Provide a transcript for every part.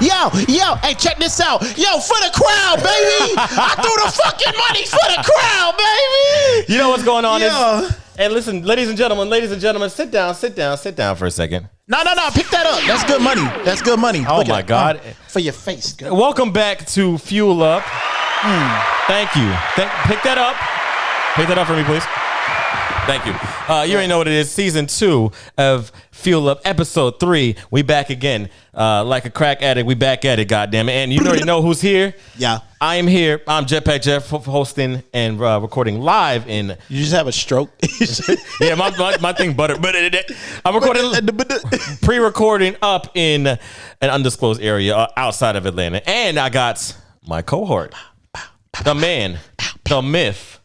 yo. Hey, check this out. Yo, for the crowd, baby. I threw the fucking money for the crowd, baby. You know what's going on? Hey, listen, ladies and gentlemen, sit down for a second. No, pick that up. That's good money. Oh, my God. For your face, girl. Welcome back to Fuel Up. Thank you. Pick that up. Pick that up for me, please. Thank you. You already know what it is. Season 2 of Fuel Up, episode 3. We back again. Like a crack addict, we back at it, goddammit. And you already know who's here. Yeah. I am here. I'm JetpakJeff, hosting and recording live in... You just have a stroke? Yeah, my thing buttered. I'm recording, pre-recording up in an undisclosed area outside of Atlanta. And I got my cohort, the man, the myth,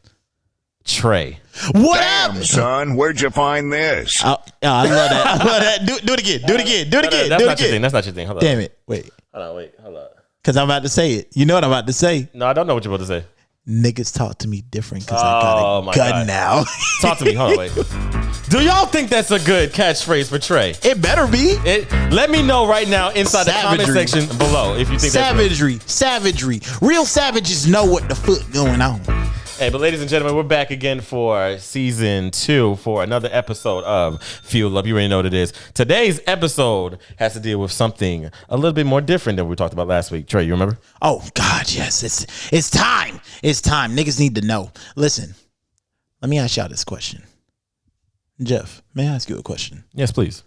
T.r.e. What Damn, up, son? Where'd you find this? I love that. Do it again. That's not your thing. Hold on. Damn it. Wait. Hold on. Because I'm about to say it. You know what I'm about to say? No, I don't know what you're about to say. Niggas talk to me different because I got a gun now. Talk to me. Hold on, wait. Do y'all think that's a good catchphrase for T.r.e? It better be. Let me know right now inside the comment section below if you think Savagery. Real savages know what the fuck going on. Hey, but ladies and gentlemen, we're back again for season 2 for another episode of Fuel Up. You already know what it is. Today's episode has to deal with something a little bit more different than we talked about last week. T.r.e, you remember? Oh, God, yes. It's time. It's time. Niggas need to know. Listen, let me ask y'all this question. Jeff, may I ask you a question? Yes, please.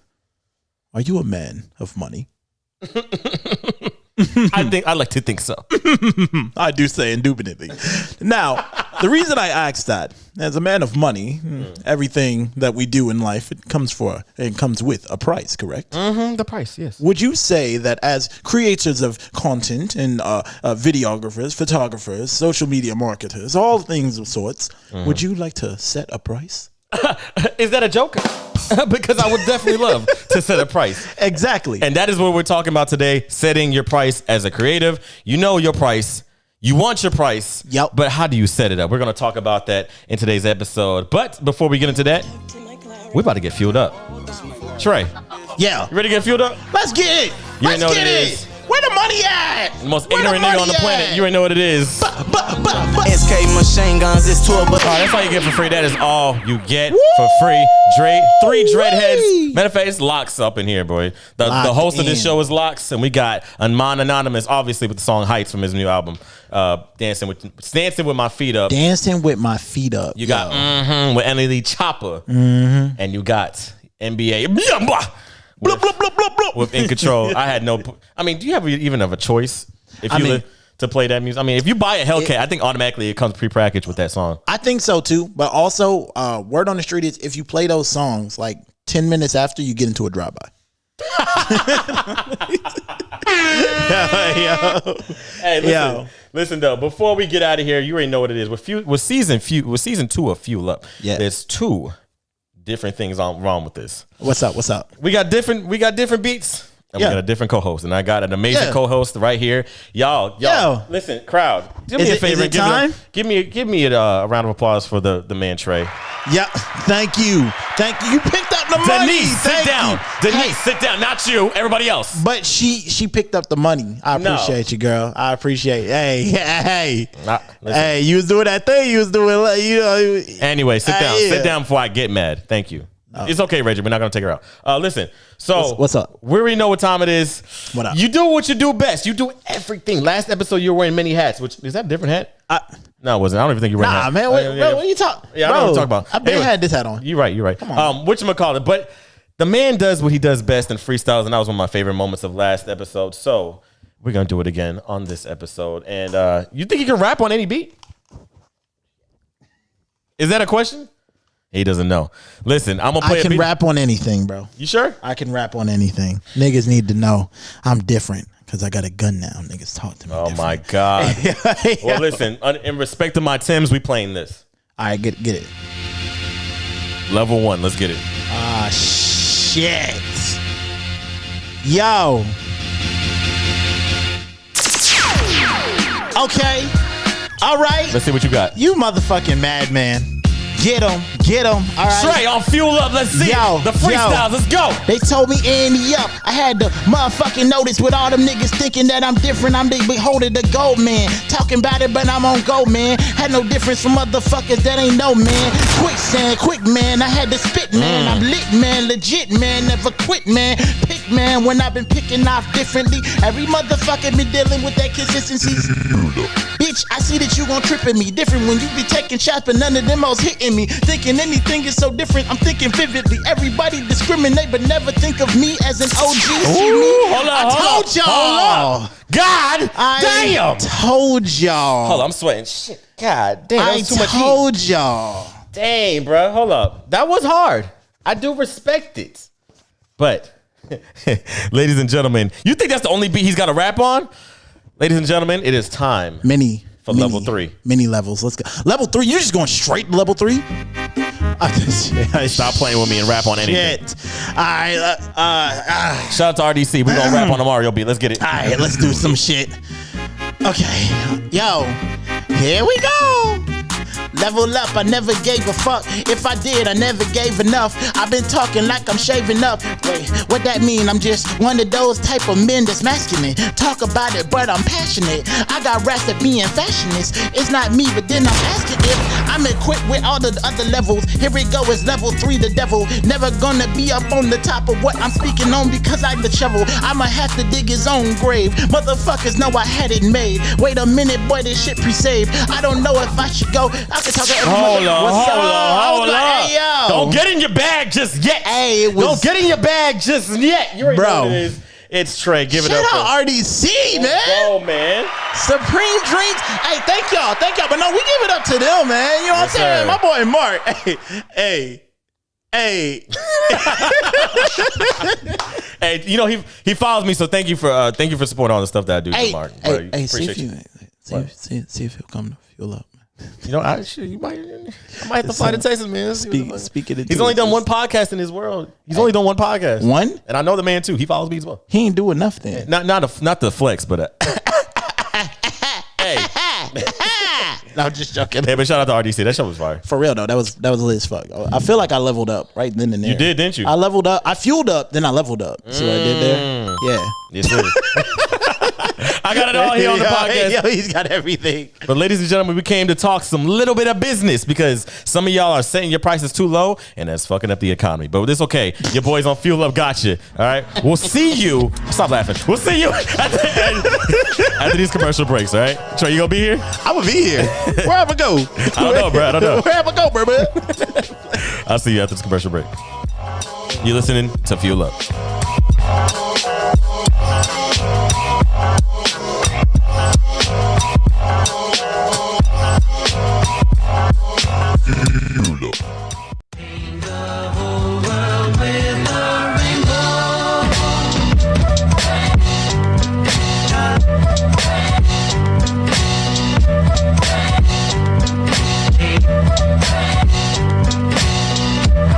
Are you a man of money? I like to think so. I do say indubitably. Now, the reason I ask that, as a man of money, everything that we do in life, it comes with a price, correct? The price, yes. Would you say that as creators of content and videographers, photographers, social media marketers, all things of sorts, would you like to set a price? Is that a joke? Because I would definitely love to set a price. Exactly. And that is what we're talking about today, setting your price as a creative. You know your price. You want your price. Yep. But how do you set it up? We're going to talk about that in today's episode. But before we get into that, we're about to get fueled up. T.r.e. Yeah. You ready to get fueled up? Let's get it. Let's get it. Where the money at? The most ignorant nigga on the planet. You already know what it is. SK machine guns, it's tour, but that's all you get for free. That is all you get for free. 3 dreadheads. Matter of fact, it's Locks up in here, boy. The host of this show is Locks, and we got Anonymous, obviously, with the song Heights from his new album. Dancing with my feet up. Dancing with my feet up. You got with NLE Chopper, and you got NBA. With In Control. I had no. I mean, do you have even have a choice to play that music? I mean, if you buy a Hellcat, I think automatically it comes pre-packaged with that song. I think so too. But also, word on the street is if you play those songs like 10 minutes after, you get into a drive-by. Hey, listen though. Before we get out of here, you already know what it is. With season 2 of Fuel Up, there's 2 different things wrong with this. What's up? We got different beats. And we got a different co-host, and I got an amazing co-host right here. Y'all, listen, crowd, do me a favor. Give me a round of applause for the man T.r.e. Yeah, thank you. You picked up the money. Denise, sit down. Sit down. Not you, everybody else. But she picked up the money. I appreciate you, girl. I appreciate it. Hey, you was doing that thing. You was doing, Anyway, sit down. Sit down before I get mad. Thank you. Oh. It's okay, Reggie. We're not going to take her out. Listen. So what's up? We already know what time it is. What up? You do what you do best. You do everything. Last episode, you were wearing many hats. Which is that a different hat? No, it wasn't. I don't even think you were wearing a hat. Man. What are you talking? Yeah, I know what you're talking about. I've been had this hat on. You're right. Come on. Whatchamacallit. But the man does what he does best in freestyles, and that was one of my favorite moments of last episode. So we're going to do it again on this episode. And you think you can rap on any beat? Is that a question? He doesn't know. Listen, I'm gonna play. I can rap on anything, bro. You sure? I can rap on anything. Niggas need to know I'm different because I got a gun now. Niggas talk to me. Oh my God. Well, listen. In respect to my Timbs, we playing this. All right, get it. Level 1. Let's get it. Ah, shit. Yo. Okay. All right. Let's see what you got. You motherfucking madman. Get him. Get them. All right. Trey on Fuel Up. Let's see the freestyles. Let's go. They told me Andy up. I had the motherfucking notice with all them niggas thinking that I'm different. I'm the beholder, the gold man. Talking about it, but I'm on go, man. Had no difference from motherfuckers that ain't no man. Quicksand, quick man. I had to spit, man. I'm lit, man. Legit, man. Never quit, man. Pick, man. When I've been picking off differently. Every motherfucker been dealing with that consistency. Bitch, I see that you gon' trip at me. Different when you be taking shots, but none of them else hitting me. Thinking anything is so different, I'm thinking vividly. Everybody discriminate, but never think of me as an OG. See me? Hold on, I told y'all. God damn. I told y'all. Hold on, I'm sweating. Shit. God damn. That was too much heat. I told y'all. Dang, bro. Hold up. That was hard. I do respect it. But, ladies and gentlemen, you think that's the only beat he's got to rap on? Ladies and gentlemen, it is time for level 3. Many levels. Let's go. Level 3. You're just going straight to level 3? Stop playing with me and rap on anything. Shit. All right. Shout out to RDC. We're going to rap on the Mario beat. Let's get it. All right. Let's do some shit. Okay. Yo. Here we go. Level up, I never gave a fuck. If I did, I never gave enough. I've been talking like I'm shaving up. Wait, what that mean? I'm just one of those type of men that's masculine. Talk about it, but I'm passionate. I got raps that being fashionist. It's not me, but then I'm asking if I'm equipped with all the other levels. Here we go, it's level 3, the devil. Never gonna be up on the top of what I'm speaking on because I'm the shovel. I'ma have to dig his own grave. Motherfuckers know I had it made. Wait a minute, boy, this shit pre-saved. I don't know if I should go. Hold on. Hey, yo. Don't get in your bag just yet. Hey, don't get in your bag just yet. You already know what it is. It's Trey. Give it up. Shout out RDC, man. Oh, man. Supreme Drinks. Hey, thank y'all. But no, we give it up to them, man. You know what I'm saying? My boy Mark. Hey. Hey, you know he follows me, so thank you for supporting all the stuff that I do, Mark. Hey, see if he'll come to Fuel Up. You know, I might have to fly to Texas, man. Speaking of, he's only done one podcast in his world. He's only done one podcast. One? And I know the man too. He follows me as well. He ain't do enough then. Not the flex, but hey. No, I'm just joking. Hey, but shout out to RDC. That show was fire. For real though, that was lit as fuck. I feel like I leveled up right then and there. You did, didn't you? I leveled up. I fueled up, then I leveled up. See what I did there? Yeah. Yes, sir. I got it all here on the podcast. Yo, he's got everything. But ladies and gentlemen, we came to talk some little bit of business because some of y'all are setting your prices too low and that's fucking up the economy. But it's okay. Your boys on Fuel Up got you. All right. We'll see you. Stop laughing. We'll see you after these commercial breaks. All right. Trey, you gonna be here? I'm gonna be here. Where am I go? I don't know, bro. I don't know. Where am I go, bro? I'll see you after this commercial break. You're listening to Fuel Up.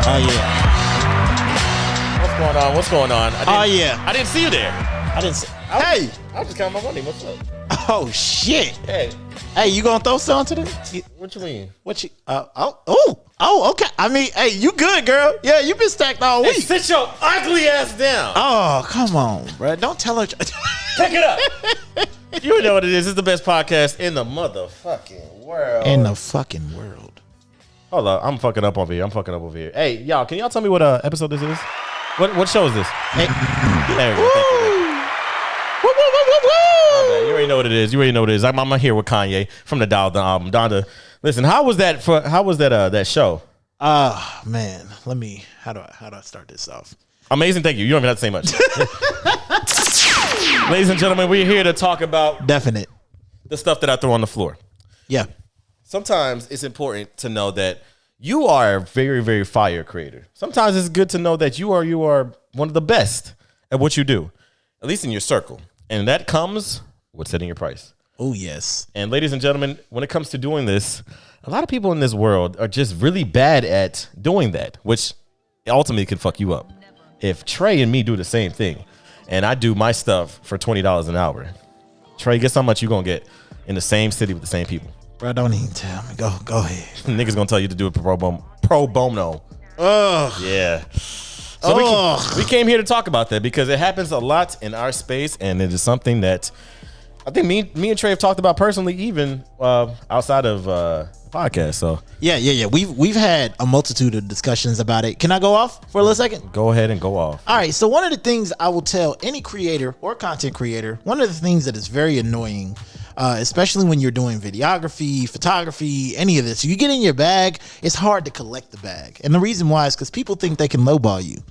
Oh yeah. What's going on? I didn't see you there. I didn't say. Hey, I was just counting my money. What's up? Oh shit. Hey, you gonna throw something today? what you mean? What you? Okay. I mean, hey, you good, girl? Yeah, you been stacked all week. Hey, sit your ugly ass down. Oh, come on, bro. Don't tell her. Pick it up. You know what it is. It's the best podcast in the motherfucking world. In the fucking world. Hold up. I'm fucking up over here. Hey, y'all, can y'all tell me what episode this is? What show is this? Hey. There we go. Thank you. You already know what it is. I'm here with Kanye from the Dial Down album. Donda, listen, how was that that show? Man, how do I start this off? Amazing, thank you. You don't even have to say much. Ladies and gentlemen, we're here to talk about Definite. the stuff that I throw on the floor. Yeah. Sometimes it's important to know that you are a very, very fire creator. Sometimes it's good to know that you are one of the best at what you do, at least in your circle. And that comes with setting your price. Oh, yes. And ladies and gentlemen, when it comes to doing this, a lot of people in this world are just really bad at doing that, which ultimately can fuck you up. If Trey and me do the same thing, and I do my stuff for $20 an hour, Trey, guess how much you gonna get in the same city with the same people? Bro, don't even tell me. Go ahead. Niggas gonna tell you to do it pro pro bono. Ugh. Yeah. So we came here to talk about that because it happens a lot in our space, and it is something that I think me and Trey have talked about personally, even outside of podcast. So Yeah. We've had a multitude of discussions about it. Can I go off for a little second? go ahead and go off. All right. So one of the things I will tell any creator or content creator, one of the things that is very annoying, especially when you're doing videography, photography, any of this, you get in your bag, it's hard to collect the bag. And the reason why is because people think they can lowball you.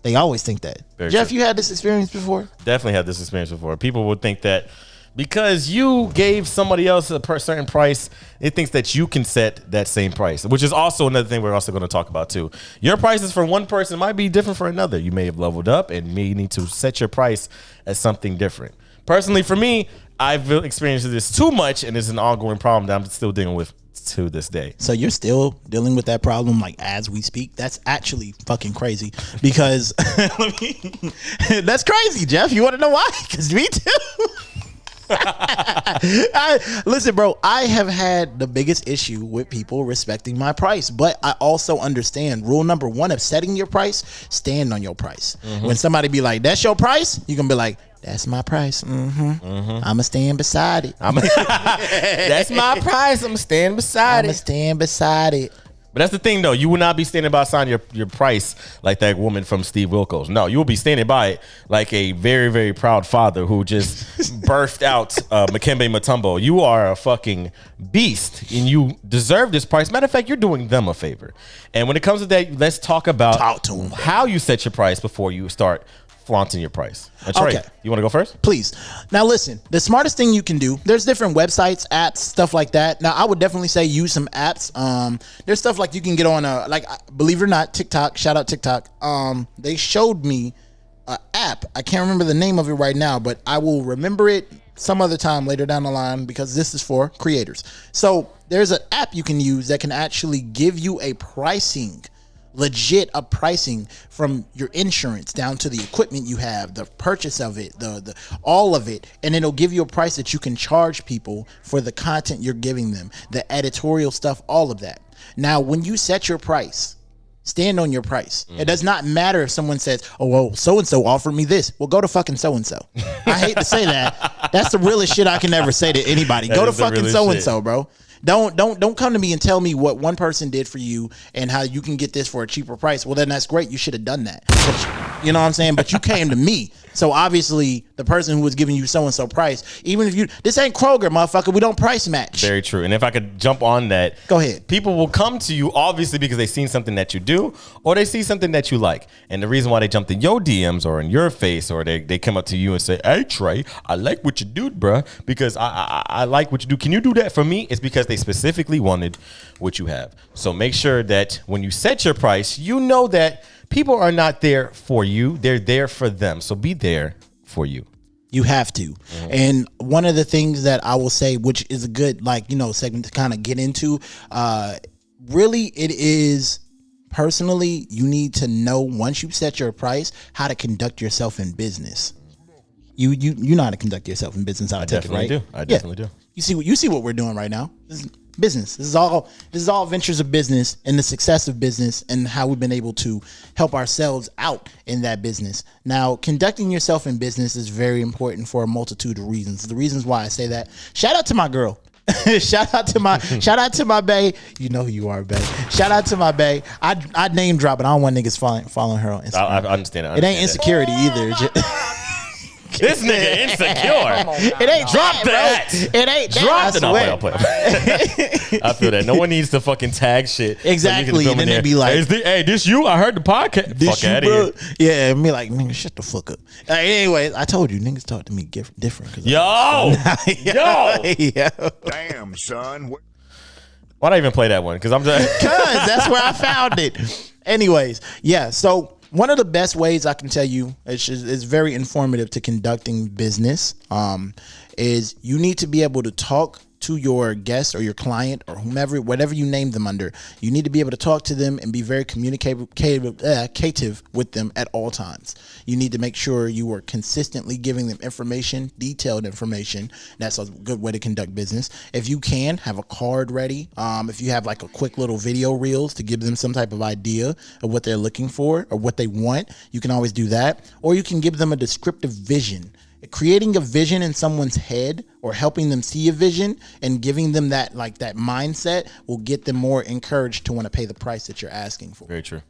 They always think that. Very Jeff, true. you had this experience before? Definitely had this experience before. People would think that because you gave somebody else a certain price, it thinks that you can set that same price, which is also another thing we're also going to talk about too. Your prices for one person might be different for another. You may have leveled up and may need to set your price as something different. Personally, for me, I've experienced this too much, and it's an ongoing problem that I'm still dealing with to this day. So you're still dealing with that problem like as we speak? That's actually fucking crazy because that's crazy, Jeff. You want to know why? Because me too. Listen, bro, I have had the biggest issue with people respecting my price, but I also understand rule number one of setting your price: stand on your price. When somebody be like, "That's your price," you gonna be like, "That's my price. I'ma stand beside it. That's my price. I'm stand beside I'ma it. stand beside it." But that's the thing, though. You will not be standing by sign your price like that woman from Steve Wilkos. No, you will be standing by it like a very, very proud father who just birthed out Makembe Mutombo. You are a fucking beast, and you deserve this price. Matter of fact, you're doing them a favor. And when it comes to that, let's talk about Talk to 'em. how you set your price before you start flaunting your price. That's right. Okay. You want to go first? Please. Now listen, the smartest thing you can do, there's different websites, apps, stuff like that. Now I would definitely say use some apps. There's stuff like you can get on believe it or not, TikTok, shout out TikTok. They showed me an app. I can't remember the name of it right now, but I will remember it some other time later down the line because this is for creators. So there's an app you can use that can actually give you a pricing from your insurance down to the equipment you have, the purchase of it, the all of it, and it'll give you a price that you can charge people for the content you're giving them, the editorial stuff, all of that. Now, when you set your price, stand on your price. It does not matter if someone says, "Oh, well, so-and-so offered me this." Well, go to fucking so-and-so. I hate to say that. That's the realest shit I can ever say to anybody. Go to is the fucking realest so-and-so, bro. Don't come to me and tell me what one person did for you and how you can get this for a cheaper price. Well, then that's great. You should have done that. But, you know what I'm saying? But you came to me. So obviously the person who was giving you so-and-so price, even if this ain't Kroger, motherfucker, we don't price match. Very true. And if I could jump on that. Go ahead. People will come to you obviously because they've seen something that you do or they see something that you like. And the reason why they jump in your DMs or in your face or they come up to you and say, "Hey, Trey, I like what you do, bruh, because I like what you do. Can you do that for me?" It's because they specifically wanted what you have. So make sure that when you set your price, you know that people are not there for you. They're there for them. So be there for you. You have to. And one of the things that I will say, which is a good, segment to kind of get into, really it is personally, you need to know once you set your price, how to conduct yourself in business. You know how to conduct yourself in business. I definitely do. I definitely do. You see what we're doing right now. This is business. This is all ventures of business and the success of business and how we've been able to help ourselves out in that business. Now, conducting yourself in business is very important for a multitude of reasons. The reasons why I say that. Shout out to my girl. shout out to my bae. You know who you are, bae. Shout out to my bae. I name drop, but I don't want niggas following her on Instagram. I understand. It ain't insecurity either. This nigga insecure. It ain't Drop that. It ain't Drop that. I feel that. No one needs to fucking tag shit. Exactly. So and then they be like, hey, this you? I heard the podcast. This Fuck out you, of bro? here. Yeah, and me like, nigga, shut the fuck up. Anyway, I told you, niggas talk to me different. Yo. Damn, son. Why'd I even play that one? Because I'm just. Because that's where I found it. Anyways, yeah, so one of the best ways I can tell you, is very informative to conducting business, is you need to be able to talk to your guest or your client or whomever, whatever you name them under. You need to be able to talk to them and be very communicative with them at all times. You need to make sure you are consistently giving them information, detailed information. That's a good way to conduct business. If you can, have a card ready. If you have like a quick little video reels to give them some type of idea of what they're looking for or what they want, you can always do that. Or you can give them a descriptive vision. Creating a vision in someone's head or helping them see a vision and giving them that mindset will get them more encouraged to want to pay the price that you're asking for. Very true.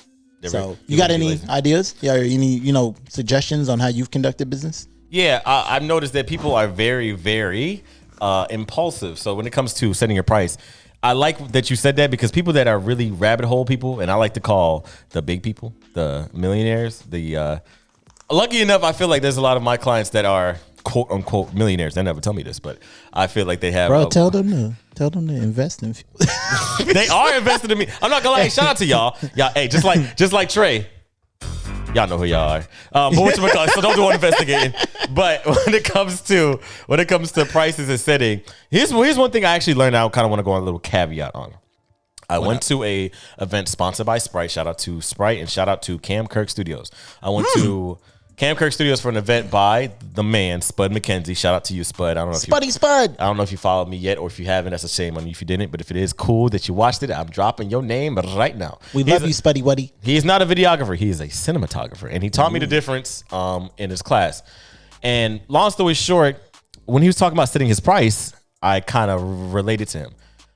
So you got any ideas? Yeah, or any suggestions on how you've conducted business? Yeah, I've noticed that people are very, very impulsive. So when it comes to setting your price, I like that you said that, because people that are really rabbit hole people, and I like to call the big people, the millionaires, lucky enough, I feel like there's a lot of my clients that are quote unquote millionaires. They never tell me this, but I feel like they have. Bro, tell them to invest in. They are invested in me. I'm not gonna lie. Hey, shout out to y'all. Y'all, hey, just like Trey. Y'all know who y'all are. But whatchamacallit, so don't do all investigating. But when it comes to prices and setting, here's one thing I actually learned. I kind of want to go on a little caveat on. I went to a event sponsored by Sprite. Shout out to Sprite and shout out to Cam Kirk Studios. I went to Cam Kirk Studios for an event by the man, Spud McKenzie. Shout out to you, Spud. I don't know Spud. I don't know if you followed me yet, or if you haven't. That's a shame on you if you didn't. But if it is cool that you watched it, I'm dropping your name right now. We love you, Spuddy Wuddy. He is not a videographer. He is a cinematographer. And he taught me the difference in his class. And long story short, when he was talking about setting his price, I kind of related to him.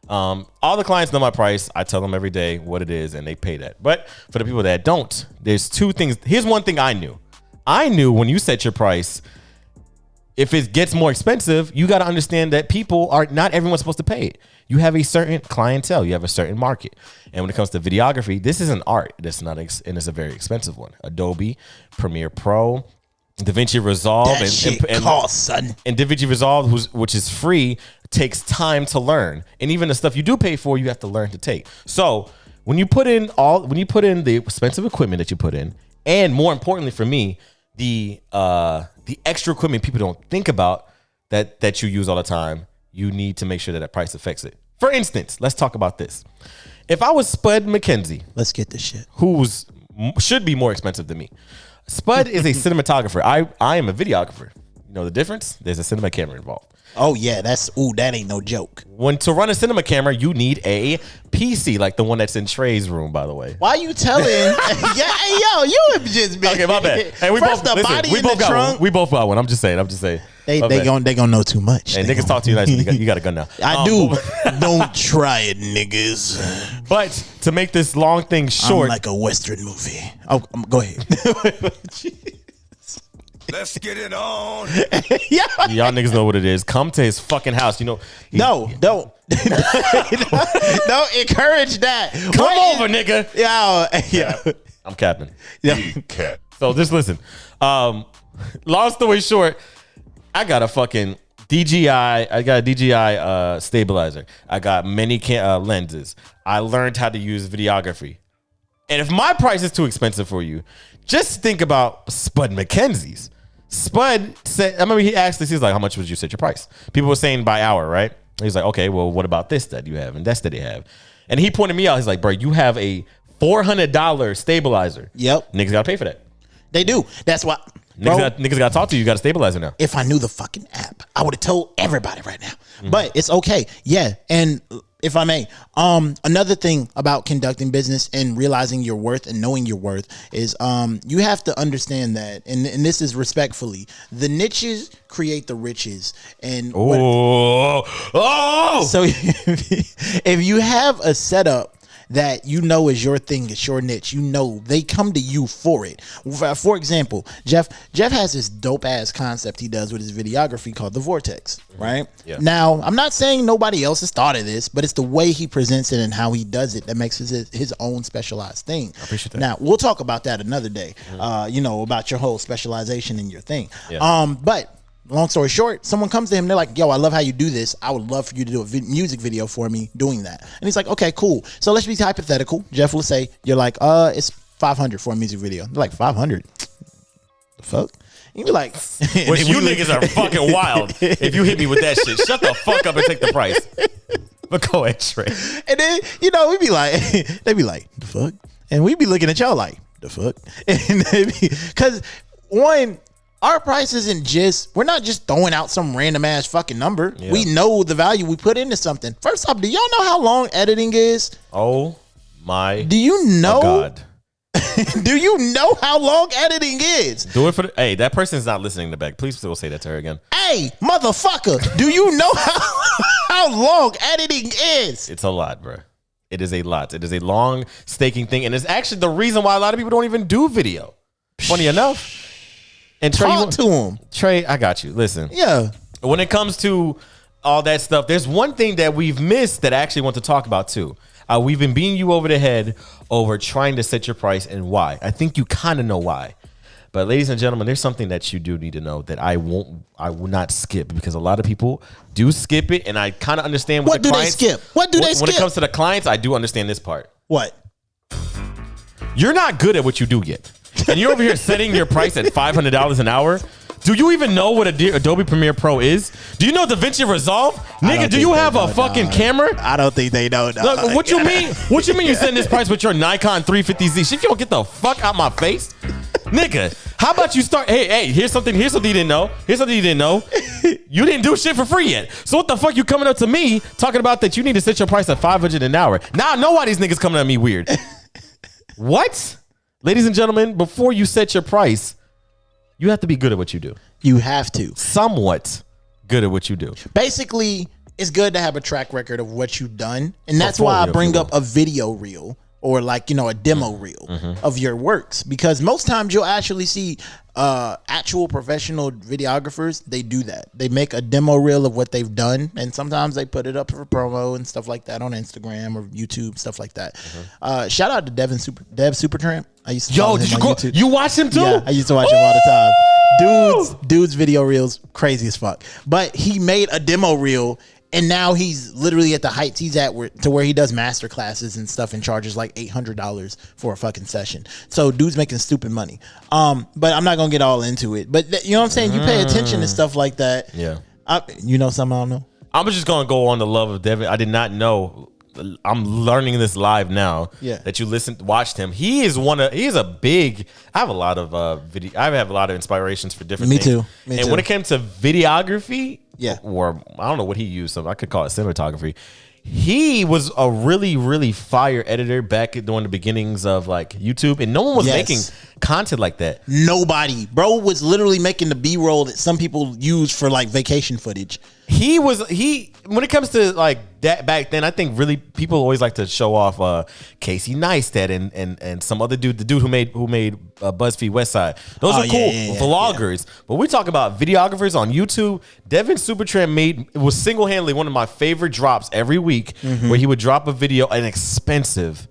All the clients know my price. I tell them every day what it is, and they pay that. But for the people that don't, there's two things. Here's one thing I knew. I knew when you set your price, if it gets more expensive, you got to understand that not everyone's supposed to pay it. You have a certain clientele. You have a certain market. And when it comes to videography, this is an art. And it's a very expensive one. Adobe, Premiere Pro, DaVinci Resolve, and DaVinci Resolve, which is free, takes time to learn. And even the stuff you do pay for, you have to learn to take. So when you put in the expensive equipment that you put in, and more importantly for me, the extra equipment people don't think about that you use all the time, you need to make sure that price affects it. For instance, let's talk about this. If I was Spud McKenzie, let's get this shit, should be more expensive than me. Spud is a cinematographer. I am a videographer. You know the difference? There's a cinema camera involved. Oh yeah, that ain't no joke. To run a cinema camera, you need a PC, like the one that's in Trey's room, by the way. Why you telling? Yeah, hey yo, you have just been. Okay, my bad. Hey, we both got one. We both got one. I'm just saying. They gonna know too much. Hey, niggas talk to you nice. You got a gun now. I do. Don't try it, niggas. But to make this long thing short, I'm like a Western movie. Oh, go ahead. Let's get it on. Y'all niggas know what it is. Come to his fucking house. You know. No, don't. Don't encourage that. Come over, nigga. Yeah. I'm capping. Yeah. So just listen. Long story short, I got a fucking DJI. I got a DJI stabilizer. I got many lenses. I learned how to use videography. And if my price is too expensive for you, just think about Spud McKenzie's. Spud said, I remember he asked this, he's like, how much would you set your price? People were saying by hour, right? He's like, okay, well, what about this that you have and that's that they have? And he pointed me out. He's like, bro, you have a $400 stabilizer. Yep. Niggas got to pay for that. They do. That's why. Niggas got to talk to you. You got a stabilizer now. If I knew the fucking app, I would have told everybody right now. Mm-hmm. But it's okay. Yeah. And if I may, another thing about conducting business and realizing your worth and knowing your worth is you have to understand that, and this is respectfully, the niches create the riches. And so if you have a setup that you know is your thing, it's your niche, you know they come to you for it. For example, Jeff has this dope ass concept he does with his videography called the Vortex, right? Yeah. Now, I'm not saying nobody else has thought of this, but it's the way he presents it and how he does it that makes it his own specialized thing. I appreciate that. Now, we'll talk about that another day, about your whole specialization in your thing. Yeah. But long story short, someone comes to him, they're like, yo, I love how you do this. I would love for you to do a music video for me doing that. And he's like, okay, cool. So let's be hypothetical. Jeff will say, you're like, it's $500 for a music video. They're like, $500? The fuck? You be like, Which you niggas are fucking wild. If you hit me with that shit, shut the fuck up and take the price. But go ahead, Trey. and then we be like, they be like, the fuck, and we be looking at y'all like, the fuck, and because one. Our price isn't just, we're not just throwing out some random ass fucking number. Yeah. We know the value we put into something. First off, do y'all know how long editing is? Oh my. Do you know? God. Do you know how long editing is? Do it for the, hey, that person's not listening to back. Please still say that to her again. Hey, motherfucker, do you know how long editing is? It's a lot, bro. It is a lot. It is a long staking thing. And it's actually the reason why a lot of people don't even do video. Funny enough. And Trey, talk to him. Trey, I got you. Listen. Yeah. When it comes to all that stuff, there's one thing that we've missed that I actually want to talk about too. We've been beating you over the head over trying to set your price and why. I think you kind of know why. But ladies and gentlemen, there's something that you do need to know that I will not skip, because a lot of people do skip it, and I kind of understand what the clients, they skip. What do they skip? When it comes to the clients, I do understand this part. What? You're not good at what you do yet. And you're over here setting your price at $500 an hour. Do you even know what Adobe Premiere Pro is? Do you know DaVinci Resolve? Nigga, do you have a fucking camera? I don't think they know. Look, what you mean? What you mean you're setting this price with your Nikon 350Z? Shit, you don't get the fuck out my face. Nigga, how about you start? Hey, here's something you didn't know. Here's something you didn't know. You didn't do shit for free yet. So what the fuck you coming up to me talking about that you need to set your price at $500 an hour? Now I know why these niggas coming at me weird. What? Ladies and gentlemen, before you set your price, you have to be good at what you do. You have to. Somewhat good at what you do. Basically, it's good to have a track record of what you've done. And that's why I bring up a video reel or like, a demo reel of your works. Because most times you'll actually see actual professional videographers, they do that. They make a demo reel of what they've done. And sometimes they put it up for promo and stuff like that on Instagram or YouTube, stuff like that. Shout out to Dev Supertramp. I used to follow him on YouTube. You watch him too? Yeah, I used to watch him all the time. Dude's video reels crazy as fuck. But he made a demo reel, and now he's literally at the heights he's at where he does master classes and stuff and charges like $800 for a fucking session. So dude's making stupid money. But I'm not gonna get all into it. But you know what I'm saying? You pay attention to stuff like that. Yeah. You know something I don't know? I'm just gonna go on the love of Devin. I did not know. I'm learning this live now. Yeah. That you watched him. He is a big. I have a lot of video. I have a lot of inspirations for different things. Me too. When it came to videography, or I don't know what he used. So I could call it cinematography. He was a really, really fire editor back during the beginnings of like YouTube, and no one was making content like that. Nobody, bro, was literally making the B-roll that some people use for like vacation footage. When it comes to like that back then, I think really people always like to show off Casey Neistat and some other dude, the dude who made BuzzFeed Westside. Those are cool vloggers. But we talk about videographers on YouTube. Devin Supertramp was single-handedly one of my favorite drops every week, where he would drop a video, an expensive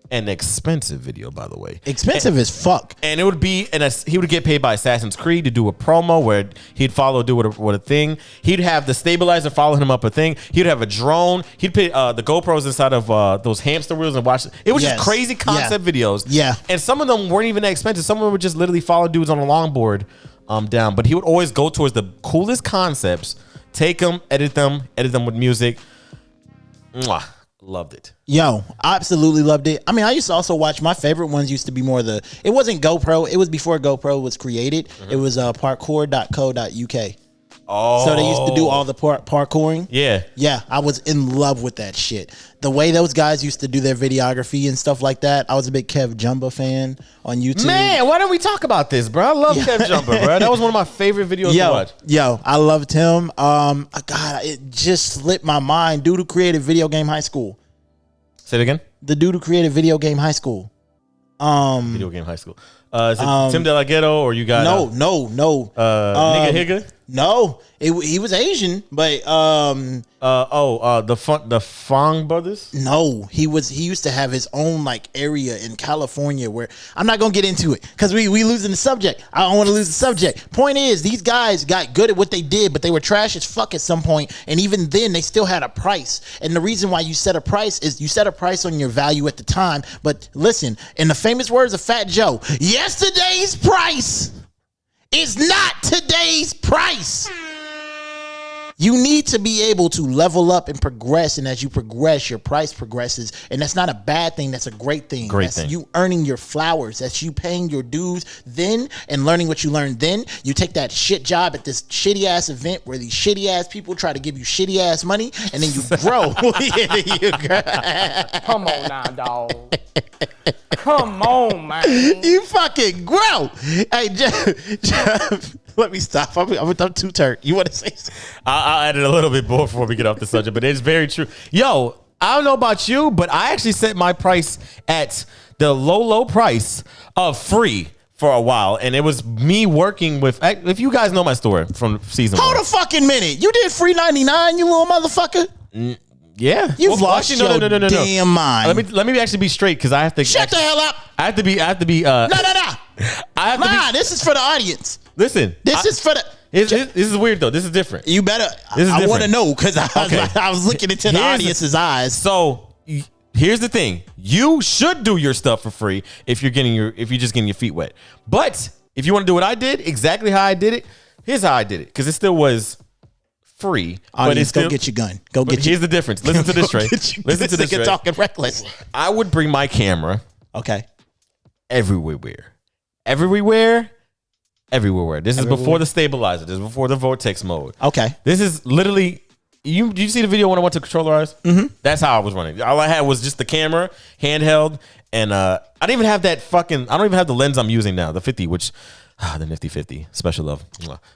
video, by the way. Expensive as fuck. And it would be, he would get paid by Assassin's Creed to do a promo where he'd do with a thing. He'd have the stabilizer following him up a thing. He'd have a drone. He'd put the GoPros inside of those hamster wheels and watch. It was just crazy concept videos. Yeah. And some of them weren't even that expensive. Some of them would just literally follow dudes on a longboard down. But he would always go towards the coolest concepts, take them, edit them with music. Mwah. Loved it. Yo, I absolutely loved it. I mean, I used to also watch, my favorite ones used to be more it wasn't GoPro. It was before GoPro was created. It was parkour.co.uk. Oh. So they used to do all the parkouring. Yeah. Yeah, I was in love with that shit. The way those guys used to do their videography and stuff like that. I was a big Kev Jumba fan on YouTube. Man, why don't we talk about this, bro? I love Kev Jumba, bro. That was one of my favorite videos to watch. Yo, I loved him. God, it just slipped my mind. Dude who created Video Game High School. Say it again? The dude who created Video Game High School. Video Game High School. Is it Tim De La Ghetto or you got no. Nigga Higga? No, he was Asian, but the Fong brothers. No, he used to have his own like area in California where I'm not gonna get into it because we losing the subject. I don't want to lose the subject. Point is, these guys got good at what they did, but they were trash as fuck at some point, and even then they still had a price. And the reason why you set a price is you set a price on your value at the time. But listen, in the famous words of Fat Joe, yesterday's price is not today's price. You need to be able to level up and progress, and as you progress, your price progresses, and that's not a bad thing. That's a great thing. That's you earning your flowers. That's you paying your dues then and learning what you learned then. You take that shit job at this shitty ass event where these shitty ass people try to give you shitty ass money, and then you grow. Come on now, dog. Come on, man. You fucking grow. Hey, Jeff, let me stop. I'm too turned. You want to say something? I'll add it a little bit more before we get off the subject, but it's very true. Yo, I don't know about you, but I actually set my price at the low price of free for a while, and it was me working with. If you guys know my story from season 1. Hold a fucking minute. You did free 99, you little motherfucker. Yeah, You've lost your damn mind. Let me actually be straight because I have to. Shut the hell up. I have to be. No. This is for the audience. Listen, this is for the. This is weird though. This is different. You better. I want to know because I was looking into the audience's eyes. So here's the thing: you should do your stuff for free if you're just getting your feet wet. But if you want to do what I did, exactly how I did it, here's how I did it because it still was free. But it's still, go get your gun. Go get. Here's the difference. Listen to this, Trey. Listen to this, Trey. Talking reckless. I would bring my camera. Okay. Everywhere. This is before the stabilizer. This is before the vortex mode. Okay. This is literally. Did you see the video when I went to controllerize? Mm-hmm. That's how I was running. All I had was just the camera, handheld, and I didn't even have that fucking. I don't even have the lens I'm using now, the 50, which. The nifty 50, special love.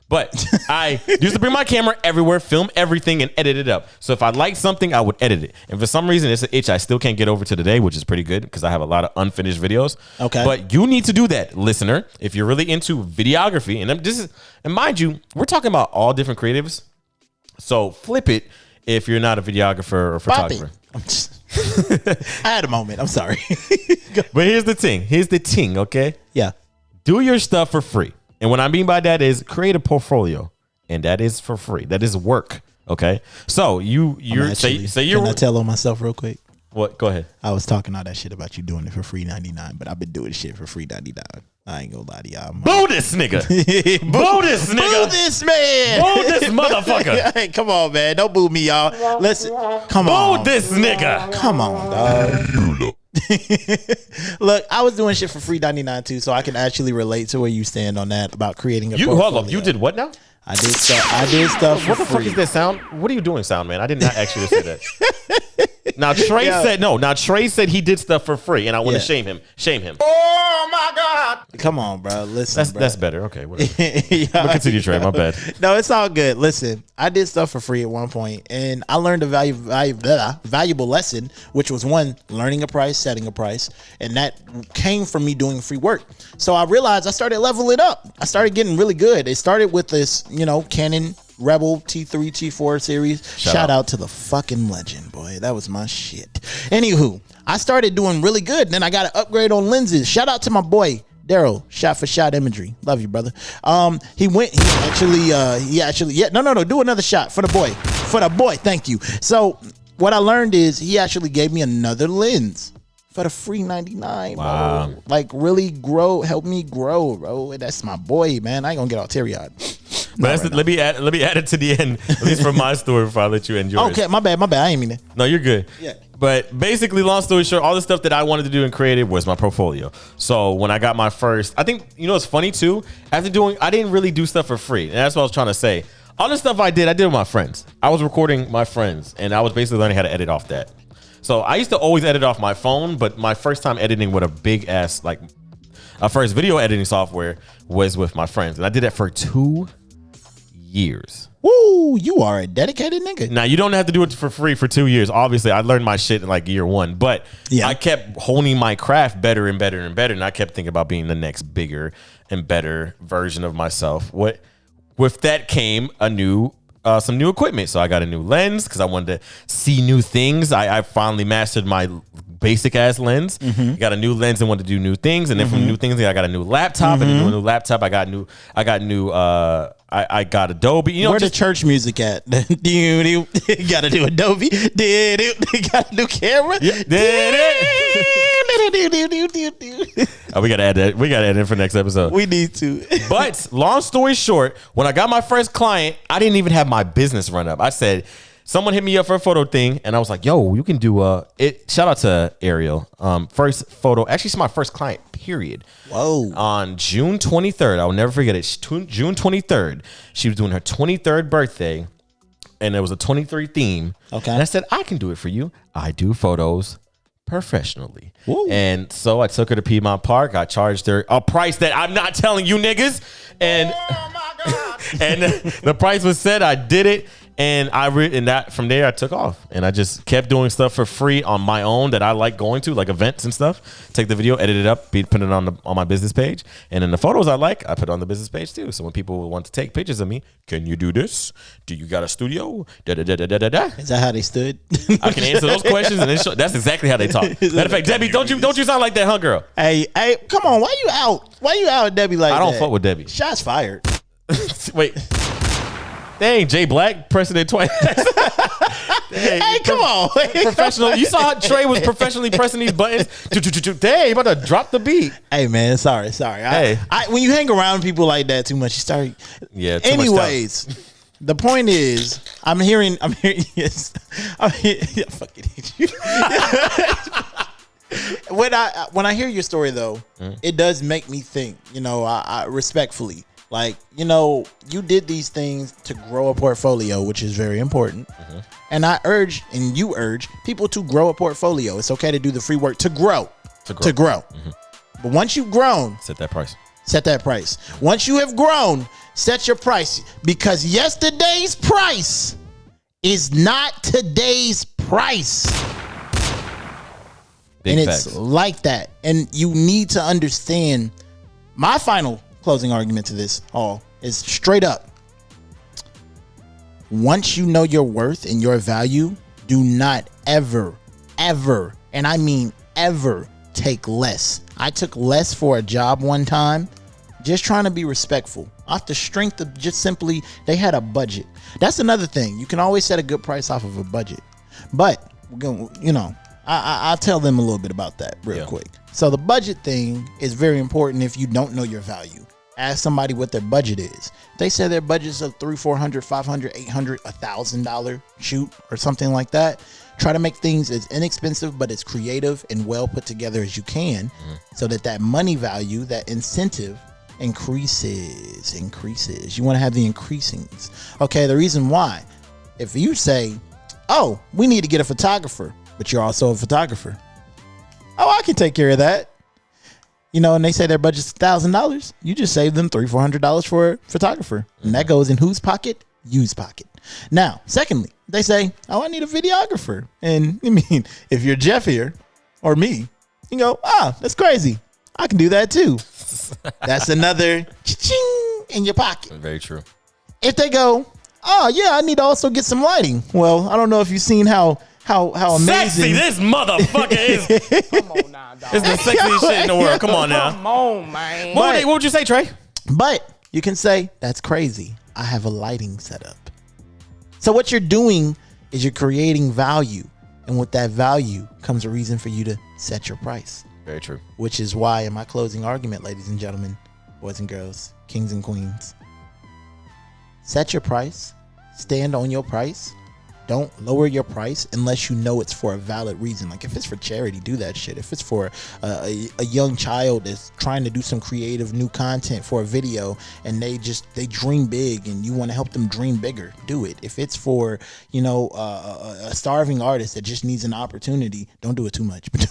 But I used to bring my camera everywhere, film everything, and edit it up. So if I liked something, I would edit it. And for some reason, it's an itch I still can't get over to today, which is pretty good because I have a lot of unfinished videos. Okay. But you need to do that, listener, if you're really into videography. And mind you, we're talking about all different creatives. So flip it if you're not a videographer or photographer. I had a moment. I'm sorry. But here's the thing, okay? Yeah. Do your stuff for free. And what I mean by that is create a portfolio. And that is for free. That is work. Okay. So you're Can I tell on myself real quick? What? Go ahead. I was talking all that shit about you doing it for free 99, but I've been doing shit for free 99. I ain't gonna lie to y'all. Boo this nigga. Boo this nigga. Boo this man. Boo this motherfucker. Hey, come on, man. Don't boo me, y'all. Listen. Come on. Boo this nigga. Come on, dog. Look, I was doing shit for free 99 too, so I can actually relate to where you stand on that about creating a portfolio. Hold up, you did what now? I did stuff for What the free. fuck is that sound? What are you doing, sound man? I did not ask you to say that. Now Trey said he did stuff for free, and I want to shame him. Shame him. Oh my God! Come on, bro. Listen, that's better. Okay, whatever. But continue, Trey. My bad. No, it's all good. Listen, I did stuff for free at one point, and I learned a valuable lesson, which was one, learning a price, setting a price, and that came from me doing free work. So I realized I started leveling up. I started getting really good. It started with this, Canon Rebel T.r.e, T.4 series. Shout out to the fucking legend, boy. That was my shit. Anywho, I started doing really good. Then I got an upgrade on lenses. Shout out to my boy Daryl, Shot for Shot Imagery. Love you, brother. Do another shot for the boy. Thank you. So what I learned is he actually gave me another lens for the free 99. Wow. Bro. Like really help me grow, bro. And that's my boy, man. I ain't gonna get all teary-eyed. But let me add it to the end, at least from my story before I let you end yours. Okay, my bad. I ain't mean it. No, you're good. Yeah. But basically, long story short, all the stuff that I wanted to do and creative was my portfolio. So when I got my first, I think, it's funny too. I didn't really do stuff for free. And that's what I was trying to say. All the stuff I did with my friends. I was recording my friends, and I was basically learning how to edit off that. So I used to always edit off my phone, but my first time editing with a big ass, a first video editing software was with my friends. And I did that for 2 years. Woo, you are a dedicated nigga. Now, you don't have to do it for free for 2 years. Obviously, I learned my shit in year one, but I kept honing my craft better and better and better. And I kept thinking about being the next bigger and better version of myself. With that came some new equipment. So I got a new lens because I wanted to see new things. I finally mastered my basic ass lens. Mm-hmm. Got a new lens and wanted to do new things. And then from new things, I got a new laptop. And then from a new laptop, I I got Adobe. You know, where the church music at? You gotta do Adobe. Gotta do camera. Oh, we gotta add that. We gotta add it for next episode. We need to. But long story short, when I got my first client, I didn't even have my business run up. I said, someone hit me up for a photo thing, and I was like, yo, you can do it. Shout out to Ariel. First photo. Actually, it's my first client, period. Whoa. On June 23rd, I'll never forget it. June 23rd, she was doing her 23rd birthday, and it was a 23 theme. Okay. And I said, I can do it for you. I do photos professionally. Woo. And so I took her to Piedmont Park. I charged her a price that I'm not telling you niggas. And, and the price was set. I did it. And from there I took off, and I just kept doing stuff for free on my own that I like going to, like events and stuff. Take the video, edit it up, put it on my business page, and then the photos I like, I put on the business page too. So when people want to take pictures of me, can you do this? Do you got a studio? Is that how they stood? I can answer those questions, and that's exactly how they talk. Matter of fact, Debbie, don't you sound like that, huh, girl? Hey, come on, why you out? Why you out, Debbie? Like I don't that? fuck with Debbie. Shots fired. Wait. Dang, Jay Black pressing it twice. Hey, come on. Professional. You saw how Trey was professionally pressing these buttons. Dang, about to drop the beat. Hey, man, sorry. Hey. When you hang around people like that too much, you start. Yeah. Anyways, the point is, I'm hearing. Yes, I fucking hate you. When I hear your story though, it does make me think. You know, I respectfully. Like, you know, you did these things to grow a portfolio, which is very important. Mm-hmm. And I urge, and you urge, people to grow a portfolio. It's okay to do the free work to grow. Mm-hmm. But once you've grown, set that price. Once you have grown, set your price. Because yesterday's price is not today's price. Big facts. It's like that. And you need to understand my final closing argument to this all is straight up. Once you know your worth and your value, do not ever, and I mean ever, take less. I took less for a job one time, just trying to be respectful. Off the strength of just simply, they had a budget. That's another thing. You can always set a good price off of a budget. But, you know, I'll tell them a little bit about that real quick. So the budget thing is very important if you don't know your value. Ask somebody what their budget is. They say their budget's of $300, $400, $500, $800, $1,000 shoot or something like that. Try to make things as inexpensive but as creative and well put together as you can, so that money value, that incentive increases. You want to have the increasings. Okay, the reason why, if you say, oh, we need to get a photographer, but you're also a photographer. Oh, I can take care of that. You know, and they say their budget's $1,000. You just save them $300-$400 for a photographer. And that goes in whose pocket? You's pocket. Now, secondly, they say, oh, I need a videographer. And I mean, if you're Jeff here or me, you go, that's crazy. I can do that too. That's another cha-ching in your pocket. Very true. If they go, oh yeah, I need to also get some lighting. Well, I don't know if you've seen how amazing sexy this motherfucker is. Come on now, dog. It's the sexiest shit in the world. Come on now. Come on, man. What would you say, Trey? But you can say, that's crazy. I have a lighting setup. So what you're doing is you're creating value. And with that value comes a reason for you to set your price. Very true. Which is why in my closing argument, ladies and gentlemen, boys and girls, kings and queens, set your price, stand on your price. Don't lower your price unless you know it's for a valid reason. Like if it's for charity, do that shit. If it's for a young child that's trying to do some creative new content for a video and they dream big and you want to help them dream bigger, do it. If it's for, you know, a starving artist that just needs an opportunity, don't do it too much, but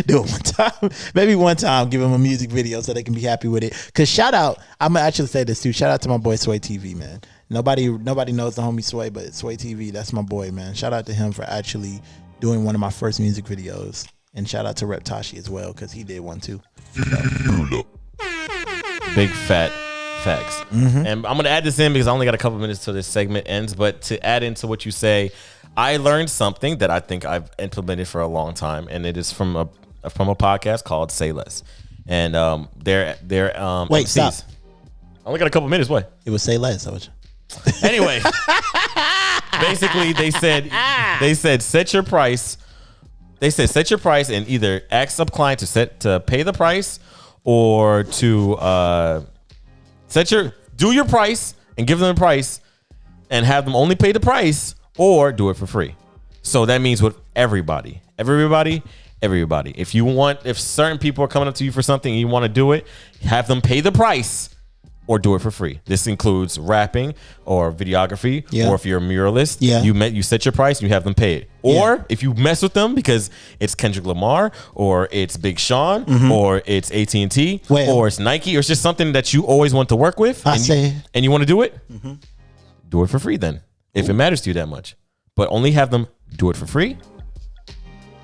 do it one time. Maybe one time, give them a music video so they can be happy with it. Cause shout out, I'm gonna actually say this too. Shout out to my boy Sway TV, man. Nobody knows the homie Sway, but Sway TV, that's my boy, man. Shout out to him for actually doing one of my first music videos. And shout out to Rep Tashi as well, because he did one too. Big fat facts. Mm-hmm. And I'm going to add this in because I only got a couple minutes till this segment ends. But to add into what you say, I learned something that I think I've implemented for a long time. And it is from a podcast called Say Less. And they're Wait, MCs. stop. only got a couple minutes. What? It would say less. Anyway, basically they said set your price. They said set your price and either ask a client to pay the price or to do your price and give them a price and have them only pay the price or do it for free. So that means with everybody. If certain people are coming up to you for something and you want to do it, have them pay the price or do it for free. This includes rapping or videography, or if you're a muralist, you set your price and you have them pay it. Or if you mess with them because it's Kendrick Lamar or it's Big Sean or it's AT&T or it's Nike or it's just something that you always want to work with and you want to do it, do it for free then, if it matters to you that much. But only have them do it for free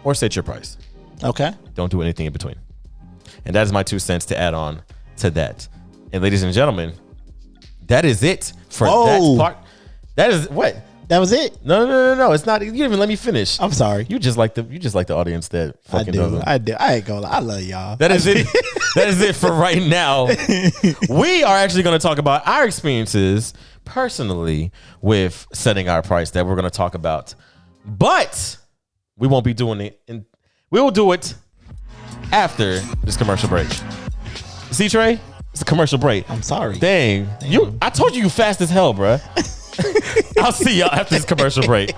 or set your price. Okay. Don't do anything in between. And that is my 2 cents to add on to that. And ladies and gentlemen, that is it for that part. That is what? That was it. No. It's not. You didn't even let me finish. I'm sorry. You just like the audience that fucking does them. I do. I ain't gonna lie. I love y'all. That is it. That is it for right now. We are actually going to talk about our experiences personally with setting our price that we're going to talk about. But we won't be doing it. We will do it after this commercial break. See, Trey? It's a commercial break. I'm sorry. Dang. I told you fast as hell, bruh. I'll see y'all after this commercial break.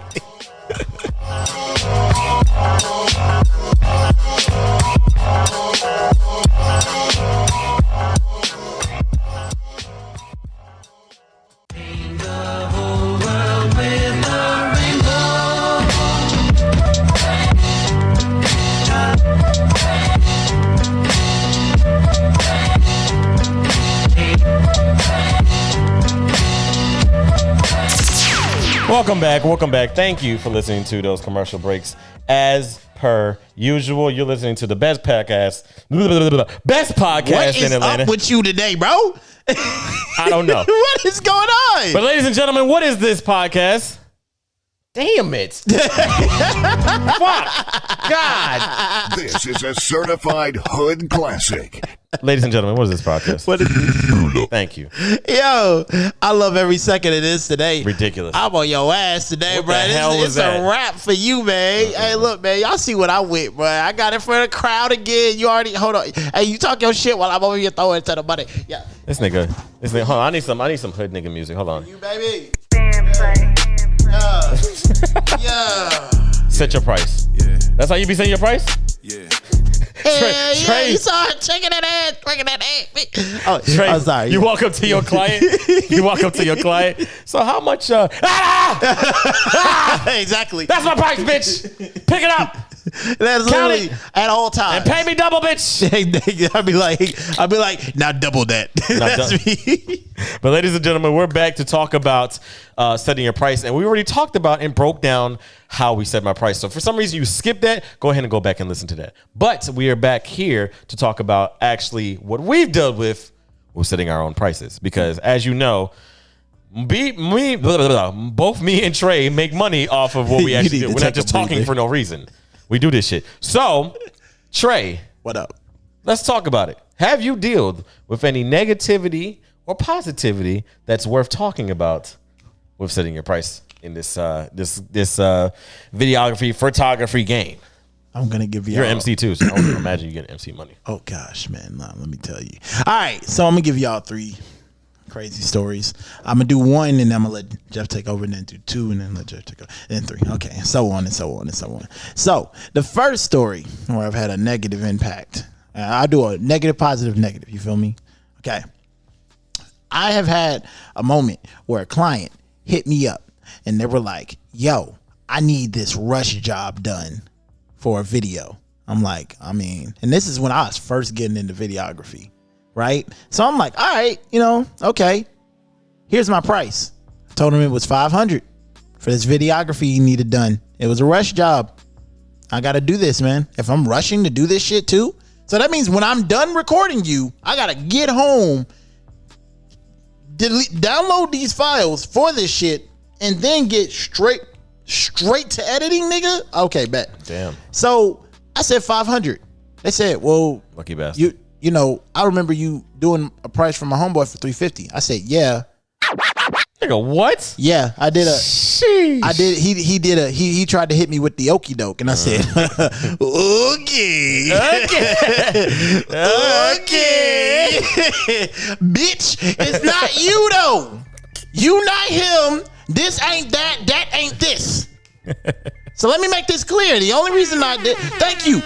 Welcome back. Thank you for listening to those commercial breaks. As per usual, you're listening to the best podcast in Atlanta. What is up with you today, bro? I don't know. What is going on? But ladies and gentlemen, what is this podcast? Damn it. Fuck. God. This is a certified hood classic. Ladies and gentlemen, what is this podcast? What is Thank you. Yo, I love every second of this today. Ridiculous. I'm on your ass today, What bro. the hell was It's that? a wrap for you, man. Hey, look, man. Y'all see what I went, bro. I got in front of the crowd again. You already, hold on. Hey, you talk your shit while I'm over here throwing it to the money. Yeah. This nigga. Hold on. I need some hood nigga music. Hold on. You, baby. Yeah. Set your price. Yeah. That's how you be setting your price? Yeah. Trey. You saw her shaking that ass, twerking that ass. Oh, Trey, I'm sorry. You walk up to your client. So how much? Exactly. That's my price, bitch. Pick it up That's Count literally at all times. and pay me double, bitch. I'd be like, now double that. That's me. But ladies and gentlemen, we're back to talk about setting your price. And we already talked about and broke down how we set my price. So for some reason you skipped that, go ahead and go back and listen to that. But we are back here to talk about actually what we've dealt with setting our own prices. Because as you know, both me and Trey make money off of what we actually do. We're not just talking for no reason. We do this shit. So, Trey. What up? Let's talk about it. Have you dealt with any negativity or positivity that's worth talking about with setting your price in this videography, photography game? I'm gonna give you. You're MC too, so I don't imagine you getting MC money. Oh gosh, man, nah, let me tell you. All right, so I'm gonna give y'all 3 crazy stories. I'm gonna do 1, and then I'm gonna let Jeff take over, and then do 2, and then let Jeff take over, and then 3. Okay, and so on and so on and so on. So the first story where I've had a negative impact, I'll do a negative, positive, negative. You feel me? Okay. I have had a moment where a client hit me up, and they were like, "Yo, I need this rush job done for a video." I'm like, and this is when I was first getting into videography, right? So I'm like, all right, okay, here's my price. I told him it was $500 for this videography he needed done. It was a rush job. I got to do this, man. If I'm rushing to do this shit too, so that means when I'm done recording you, I got to get home, download these files for this shit, and then get straight to editing, nigga. Okay, bet. Damn. So I said $500. They said, well, lucky bastard. you know, I remember you doing a price for my homeboy for $350. I said, yeah. Nigga, what? Yeah, I did a. Sheesh. I did. He tried to hit me with the okie doke, and I said, okay, bitch, it's not you though. You not him. This ain't that. That ain't this. So let me make this clear. The only reason I did, thank you.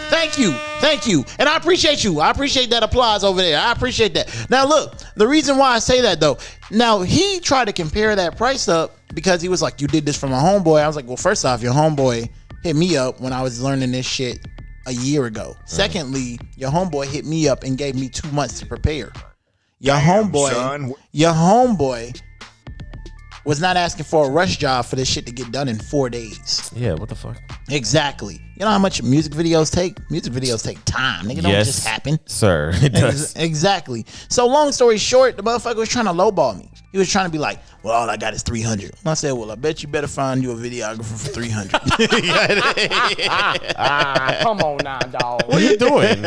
And I appreciate you. I appreciate that applause over there. I appreciate that. Now look, the reason why I say that though, now he tried to compare that price up because he was like, you did this for my homeboy. I was like, well, first off, your homeboy hit me up when I was learning this shit a year ago. Secondly, your homeboy hit me up and gave me 2 months to prepare. Your homeboy was not asking for a rush job for this shit to get done in 4 days. Yeah, what the fuck? Exactly. You know how much music videos take? Music videos take time. Nigga, don't just happen. Sir, it does. Exactly. So long story short, the motherfucker was trying to lowball me. He was trying to be like, well, all I got is 300. And I said, well, I bet you better find you a videographer for 300. Come on now, dog. What are you doing?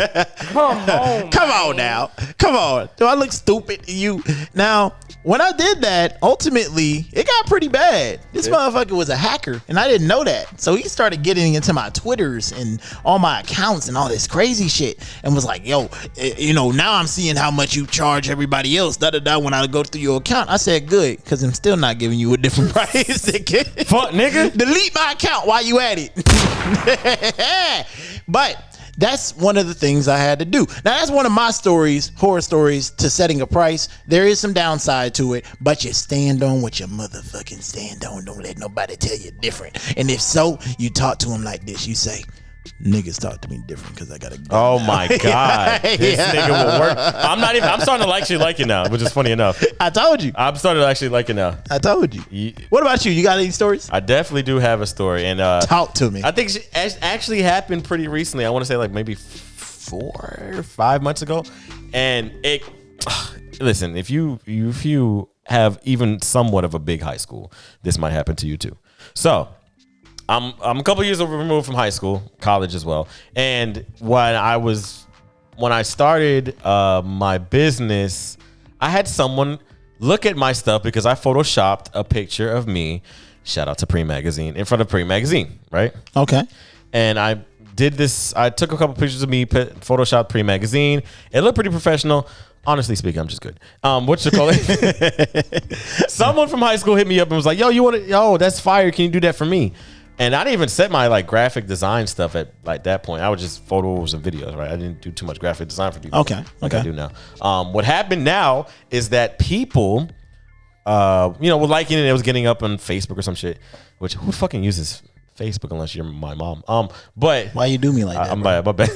Come on now. Come on. Do I look stupid to you? Now, when I did that, ultimately, it got pretty bad. This motherfucker was a hacker, and I didn't know that. So he started getting into my Twitters and all my accounts and all this crazy shit and was like, yo, you know, now I'm seeing how much you charge everybody else, da-da-da, when I go through your account. I said, good, because I'm still not giving you a different price. Fuck, nigga. Delete my account while you at it. But that's one of the things I had to do. Now, that's one of my stories, horror stories, to setting a price. There is some downside to it, but you stand on what you motherfucking stand on. Don't let nobody tell you different. And if so, you talk to them like this. You say, niggas talk to me different because I got to go. Oh my God. This nigga will work. I'm starting to actually like it now, which is funny enough. I told you. I'm starting to actually like it now. I told you. What about you? You got any stories? I definitely do have a story. And talk to me. I think it actually happened pretty recently. I want to say like maybe 4 or 5 months ago. And it, listen, if you have even somewhat of a big high school, this might happen to you too. So I'm a couple years removed from high school, college as well. And when I started my business, I had someone look at my stuff because I photoshopped a picture of me, shout out to T.r.e magazine, in front of T.r.e magazine, right? Okay. And I did this, I took a couple pictures of me, photoshopped T.r.e magazine. It looked pretty professional. Honestly speaking, I'm just good. What you call it? Someone from high school hit me up and was like, yo, that's fire. Can you do that for me? And I didn't even set my like graphic design stuff at like that point. I was just photos and videos, right? I didn't do too much graphic design for people. Okay. Like I do now. What happened now is that people, were liking it. It was getting up on Facebook or some shit. Which who fucking uses Facebook unless you're my mom? But why you do me like that? I'm my bad.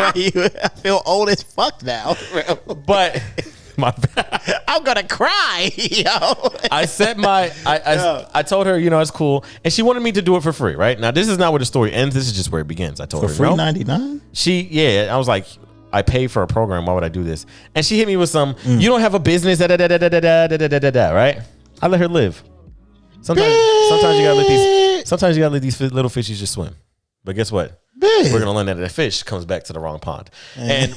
I feel old as fuck now. But my bad. I'm gonna cry, yo. I said I told her, it's cool, and she wanted me to do it for free, right? Now this is not where the story ends. This is just where it begins. I told her for free $99. I was like, I pay for a program. Why would I do this? And she hit me with some, you don't have a business, right? I let her live. Sometimes you gotta let these little fishies just swim. But guess what? We're gonna learn that fish comes back to the wrong pond. And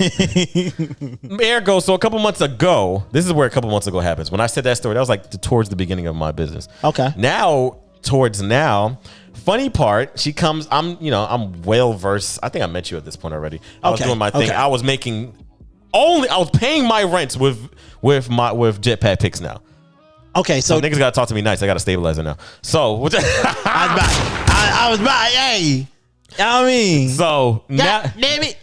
ergo, so a couple months ago, this is where a couple months ago happens. When I said that story, that was like towards the beginning of my business. Okay. Now, funny part, she comes. I'm well versed. I think I met you at this point already. I was doing my thing. Okay. I was paying my rents with Jetpack Picks now. Okay, so niggas gotta talk to me nice. I gotta stabilize it now. So I was by, hey. I mean, so now, damn it.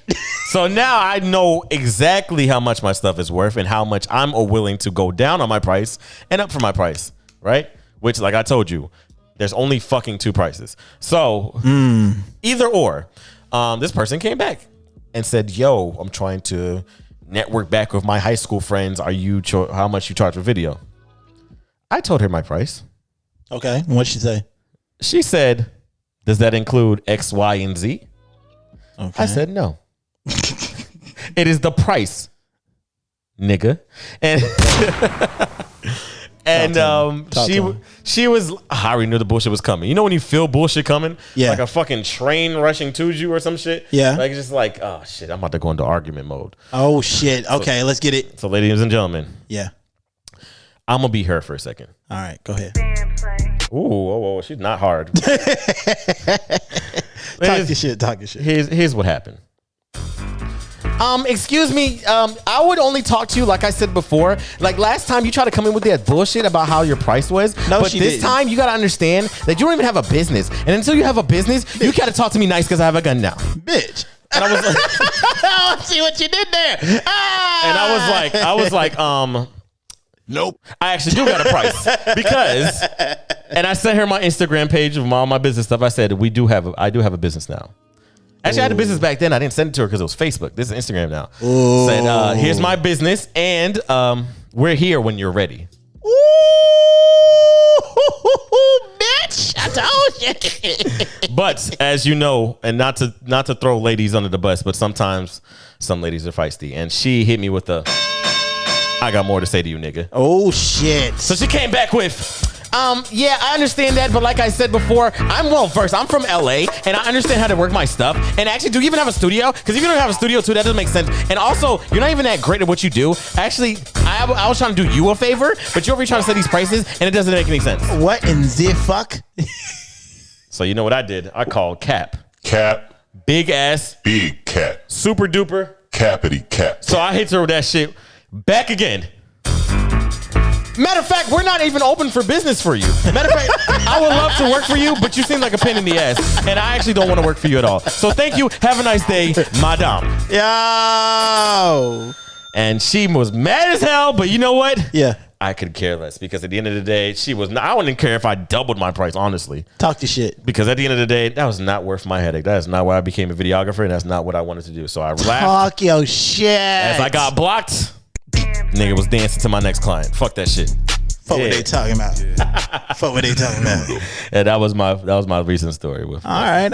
So now I know exactly how much my stuff is worth and how much I'm willing to go down on my price and up for my price, right? Which, like I told you, there's only fucking 2 prices. So either or. This person came back and said, "Yo, I'm trying to network back with my high school friends. How much you charge for video?" I told her my price. Okay, what'd she say? She said, "Does that include X, Y, and Z?" Okay. I said no. It is the price, nigga. And Talk to me. she was, I already knew the bullshit was coming. You know when you feel bullshit coming? Yeah. Like a fucking train rushing to you or some shit? Yeah. Like it's just like, oh shit, I'm about to go into argument mode. Oh shit. Okay, let's get it. So ladies and gentlemen, Yeah. I'm gonna be her for a second. All right, go ahead. Ooh, she's not hard. Talk your shit. Here's what happened. Excuse me. I would only talk to you like I said before. Like last time, you tried to come in with that bullshit about how your price was. No, but she this didn't. time, you gotta understand that you don't even have a business. And until you have a business, you gotta talk to me nice because I have a gun now. Bitch. And I was like, I see what you did there. and I was like, Nope. I actually do got a price because, and I sent her my Instagram page of all my business stuff. I said I do have a business now. Actually, I had a business back then. I didn't send it to her because it was Facebook. This is Instagram now. Said, here's my business, and we're here when you're ready. Ooh, bitch! I told you. But as you know, and not to throw ladies under the bus, but sometimes some ladies are feisty, and she hit me with the, I got more to say to you, nigga. Oh shit! So she came back with, yeah, I understand that, but like I said before, I'm well versed. I'm from LA, and I understand how to work my stuff. And actually, do you even have a studio? Because if you don't have a studio too, that doesn't make sense. And also, you're not even that great at what you do. Actually, I was trying to do you a favor, but you're over here trying to set these prices, and it doesn't make any sense. What in the fuck? So you know what I did? I called Cap. Cap. Big ass, Big cat. super duper. Cappity cap. So I hit her with that shit back again. Matter of fact, we're not even open for business for you. Matter of fact, I would love to work for you, but you seem like a pain in the ass, and I actually don't want to work for you at all. So thank you. Have a nice day, madame. Yo. And she was mad as hell, but you know what? Yeah. I could care less because at the end of the day, she was not, I wouldn't care if I doubled my price, honestly. Talk your shit. Because at the end of the day, that was not worth my headache. That is not why I became a videographer, and that's not what I wanted to do. So I laughed. Talk your shit. As I got blocked, nigga was dancing to my next client. Fuck that shit. Fuck what they talking about. Fuck what they talking about. And that was my recent story with. All right.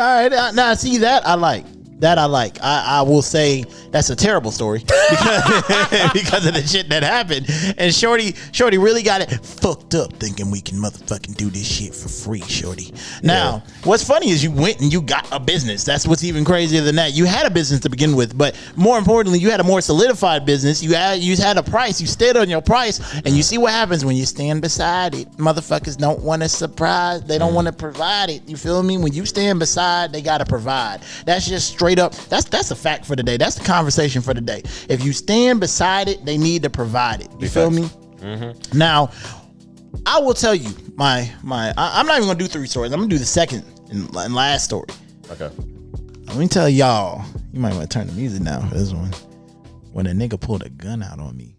Now, see that I like. I will say that's a terrible story because of the shit that happened. And Shorty really got it fucked up thinking we can motherfucking do this shit for free, Shorty. Now, what's funny is you went and you got a business. That's what's even crazier than that. You had a business to begin with, but more importantly, you had a more solidified business. You had a price. You stayed on your price, and you see what happens when you stand beside it. Motherfuckers don't want to surprise. They don't want to provide it. You feel me? When you stand beside, they got to provide. That's just straight up. That's a fact for the day. That's the conversation for the day. If you stand beside it, they need to provide it. You feel me? Mm-hmm. Now, I will tell you I'm not even gonna do 3 stories. I'm gonna do the second and last story. Okay. Let me tell y'all. You might want to turn the music down for this one. When a nigga pulled a gun out on me.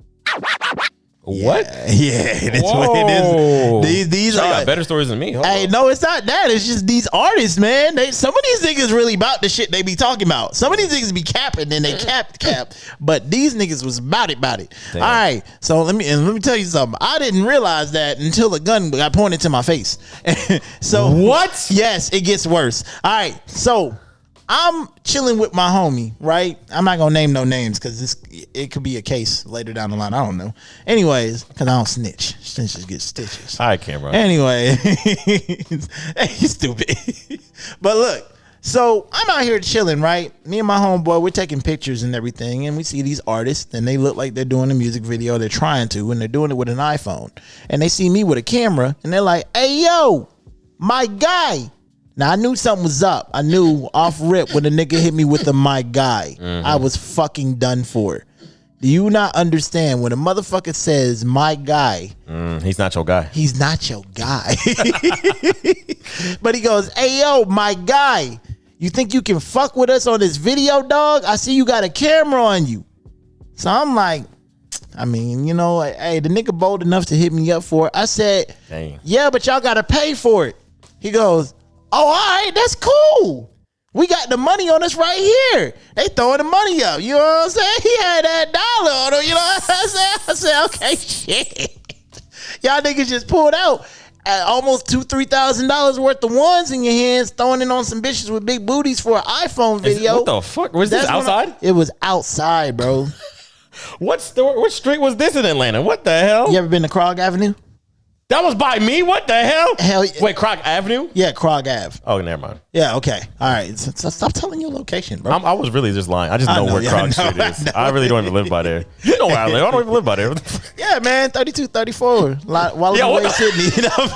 What? Yeah, that's what it is. These Sure, are got better stories than me. Hold Hey, on. no, it's not that. It's just these artists, man. Some of these niggas really about the shit they be talking about. Some of these niggas be capping and they cap. But these niggas was about it. Damn. All right. So let me tell you something. I didn't realize that until a gun got pointed to my face. So What? Yes, it gets worse. All right. So I'm chilling with my homie, right? I'm not gonna name no names because it could be a case later down the line. I don't know. Anyways, because I don't snitch. Snitches get stitches. All right, Cameron. Anyway, hey, you stupid. But look, so I'm out here chilling, right? Me and my homeboy, we're taking pictures and everything, and we see these artists, and they look like they're doing a music video. They're trying to, and they're doing it with an iPhone. And they see me with a camera, and they're like, "Hey, yo, my guy." Now, I knew something was up. I knew off rip when the nigga hit me with the my guy. Mm-hmm. I was fucking done for. Do you not understand when a motherfucker says my guy? He's not your guy. He's not your guy. But he goes, "Hey, yo, my guy, you think you can fuck with us on this video, dog? I see you got a camera on you." So I'm like, I mean, you know, hey, the nigga bold enough to hit me up for it. I said, Dang. "Yeah, but y'all got to pay for it." He goes, "Oh, all right, that's cool. We got the money on us right here." They throwing the money up. You know what I'm saying? He had that dollar on him. You know what I'm saying? I said, okay, shit. Y'all niggas just pulled out at almost $2,000-$3,000 worth of ones in your hands, throwing it on some bitches with big booties for an iPhone video. What the fuck? Was this outside? It was outside, bro. What street was this in Atlanta? What the hell? You ever been to Krog Avenue? That was by me? What the hell? Hell yeah. Wait, Krog Avenue? Yeah, Krog Ave. Oh, never mind. Yeah, okay. All right. So stop telling your location, bro. I was really just lying. I just know where Krog Street is. I really don't even live by there. You know where I live. I don't even live by there. Yeah, man. 32, 34. While Yo, away Sydney. You know?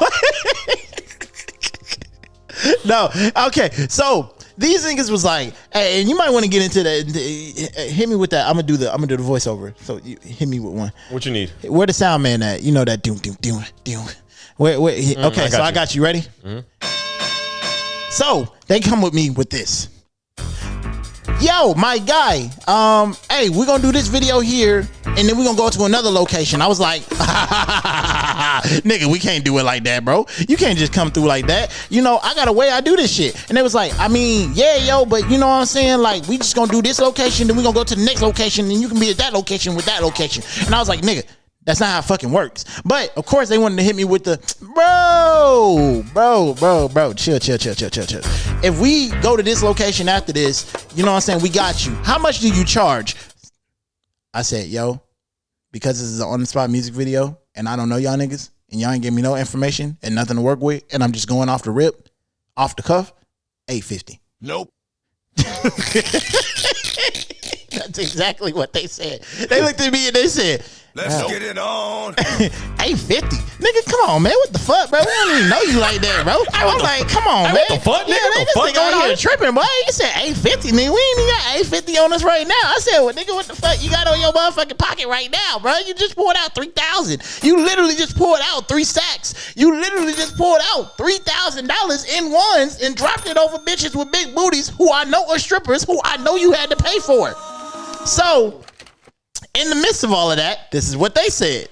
No. Okay. So these niggas was like, hey, and you might want to get into that. Hit me with that. I'm gonna do the voiceover. So you hit me with one. What you need? Where the sound man at? You know that doom. Where okay, I got you. Ready? Mm-hmm. So they come with me with this. Yo, my guy. Hey, we're gonna do this video here, and then we're gonna go to another location. I was like, nigga, we can't do it like that, bro. You can't just come through like that. You know, I got a way I do this shit. And they was like, I mean, yeah, yo, but you know what I'm saying? Like, we just gonna do this location, then we're gonna go to the next location, and you can be at that location with that location. And I was like, nigga, that's not how it fucking works. But of course they wanted to hit me with the bro. Chill. If we go to this location after this, you know what I'm saying? We got you. How much do you charge? I said, yo, because this is an on-the-spot music video and I don't know y'all niggas and y'all ain't give me no information and nothing to work with and I'm just going off the rip, off the cuff, $850. Nope. That's exactly what they said. They looked at me and they said, Let's get it on. $850. Nigga, come on, man. What the fuck, bro? We don't even know you like that, bro. I was like, come on, man. What the fuck, nigga? Yeah, What the fuck this nigga out here tripping, boy. You said $850, nigga. We ain't even got $850 on us right now. I said, well, nigga, what the fuck you got on your motherfucking pocket right now, bro? You just poured out $3,000. You literally just poured out 3 sacks. You literally just poured out $3,000 in ones and dropped it over bitches with big booties who I know are strippers who I know you had to pay for. So, in the midst of all of that, this is what they said.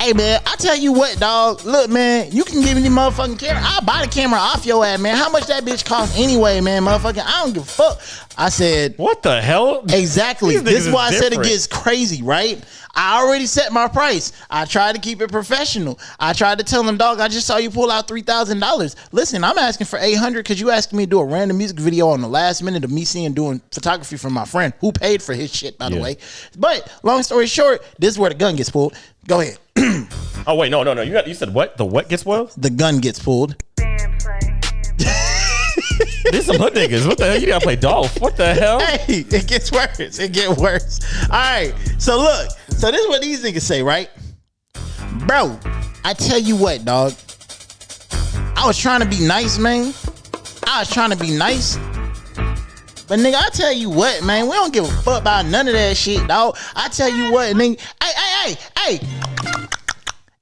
Hey, man, I tell you what, dog. Look, man, you can give me the motherfucking camera. I'll buy the camera off your ass, man. How much that bitch cost anyway, man, motherfucker? I don't give a fuck. I said, what the hell? Exactly. This is why I said it different. gets crazy, right? I already set my price. I tried to keep it professional. I tried to tell them, dog, I just saw you pull out $3,000. Listen, I'm asking for $800 because you asked me to do a random music video on the last minute of me doing photography from my friend who paid for his shit, by the way. But long story short, this is where the gun gets pulled. Go ahead. Oh, wait, no. You said what? The what gets spoiled? The gun gets pulled. These some hood niggas. What the hell? You gotta play Dolph. What the hell? Hey, it gets worse. It gets worse. All right. So look. So this is what these niggas say, right? Bro, I tell you what, dog. I was trying to be nice, man. But nigga, I tell you what, man. We don't give a fuck about none of that shit, dog. I tell you what, nigga.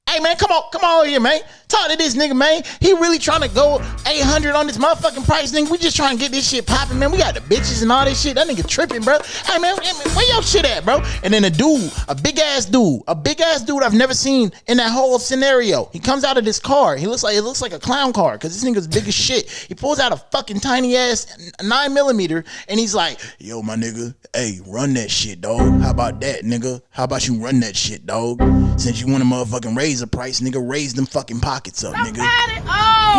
Hey, man, come on over here, man. Talk to this nigga, man. He really trying to go 800 on this motherfucking price, nigga. We just trying to get this shit popping, man. We got the bitches and all this shit. That nigga tripping, bro. Hey, man, where your shit at, bro? And then a big ass dude I've never seen in that whole scenario. He comes out of this car. It looks like a clown car because this nigga's big as shit. He pulls out a fucking tiny ass 9mm and he's like, yo, my nigga, hey, run that shit, dog. How about that, nigga? How about you run that shit, dog? Since you want to motherfucking raise the price, nigga, raise them fucking pockets up, nigga.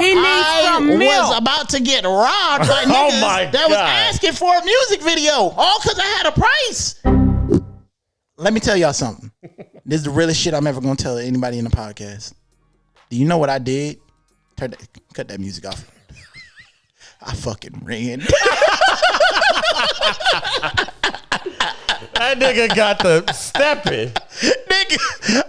He needs some milk. I was about to get robbed by niggas that was asking for a music video, all because I had a price. Let me tell y'all something. This is the realest shit I'm ever gonna tell anybody in the podcast. Do you know what I did? Cut that music off. I fucking ran. That nigga got the stepping. Nigga,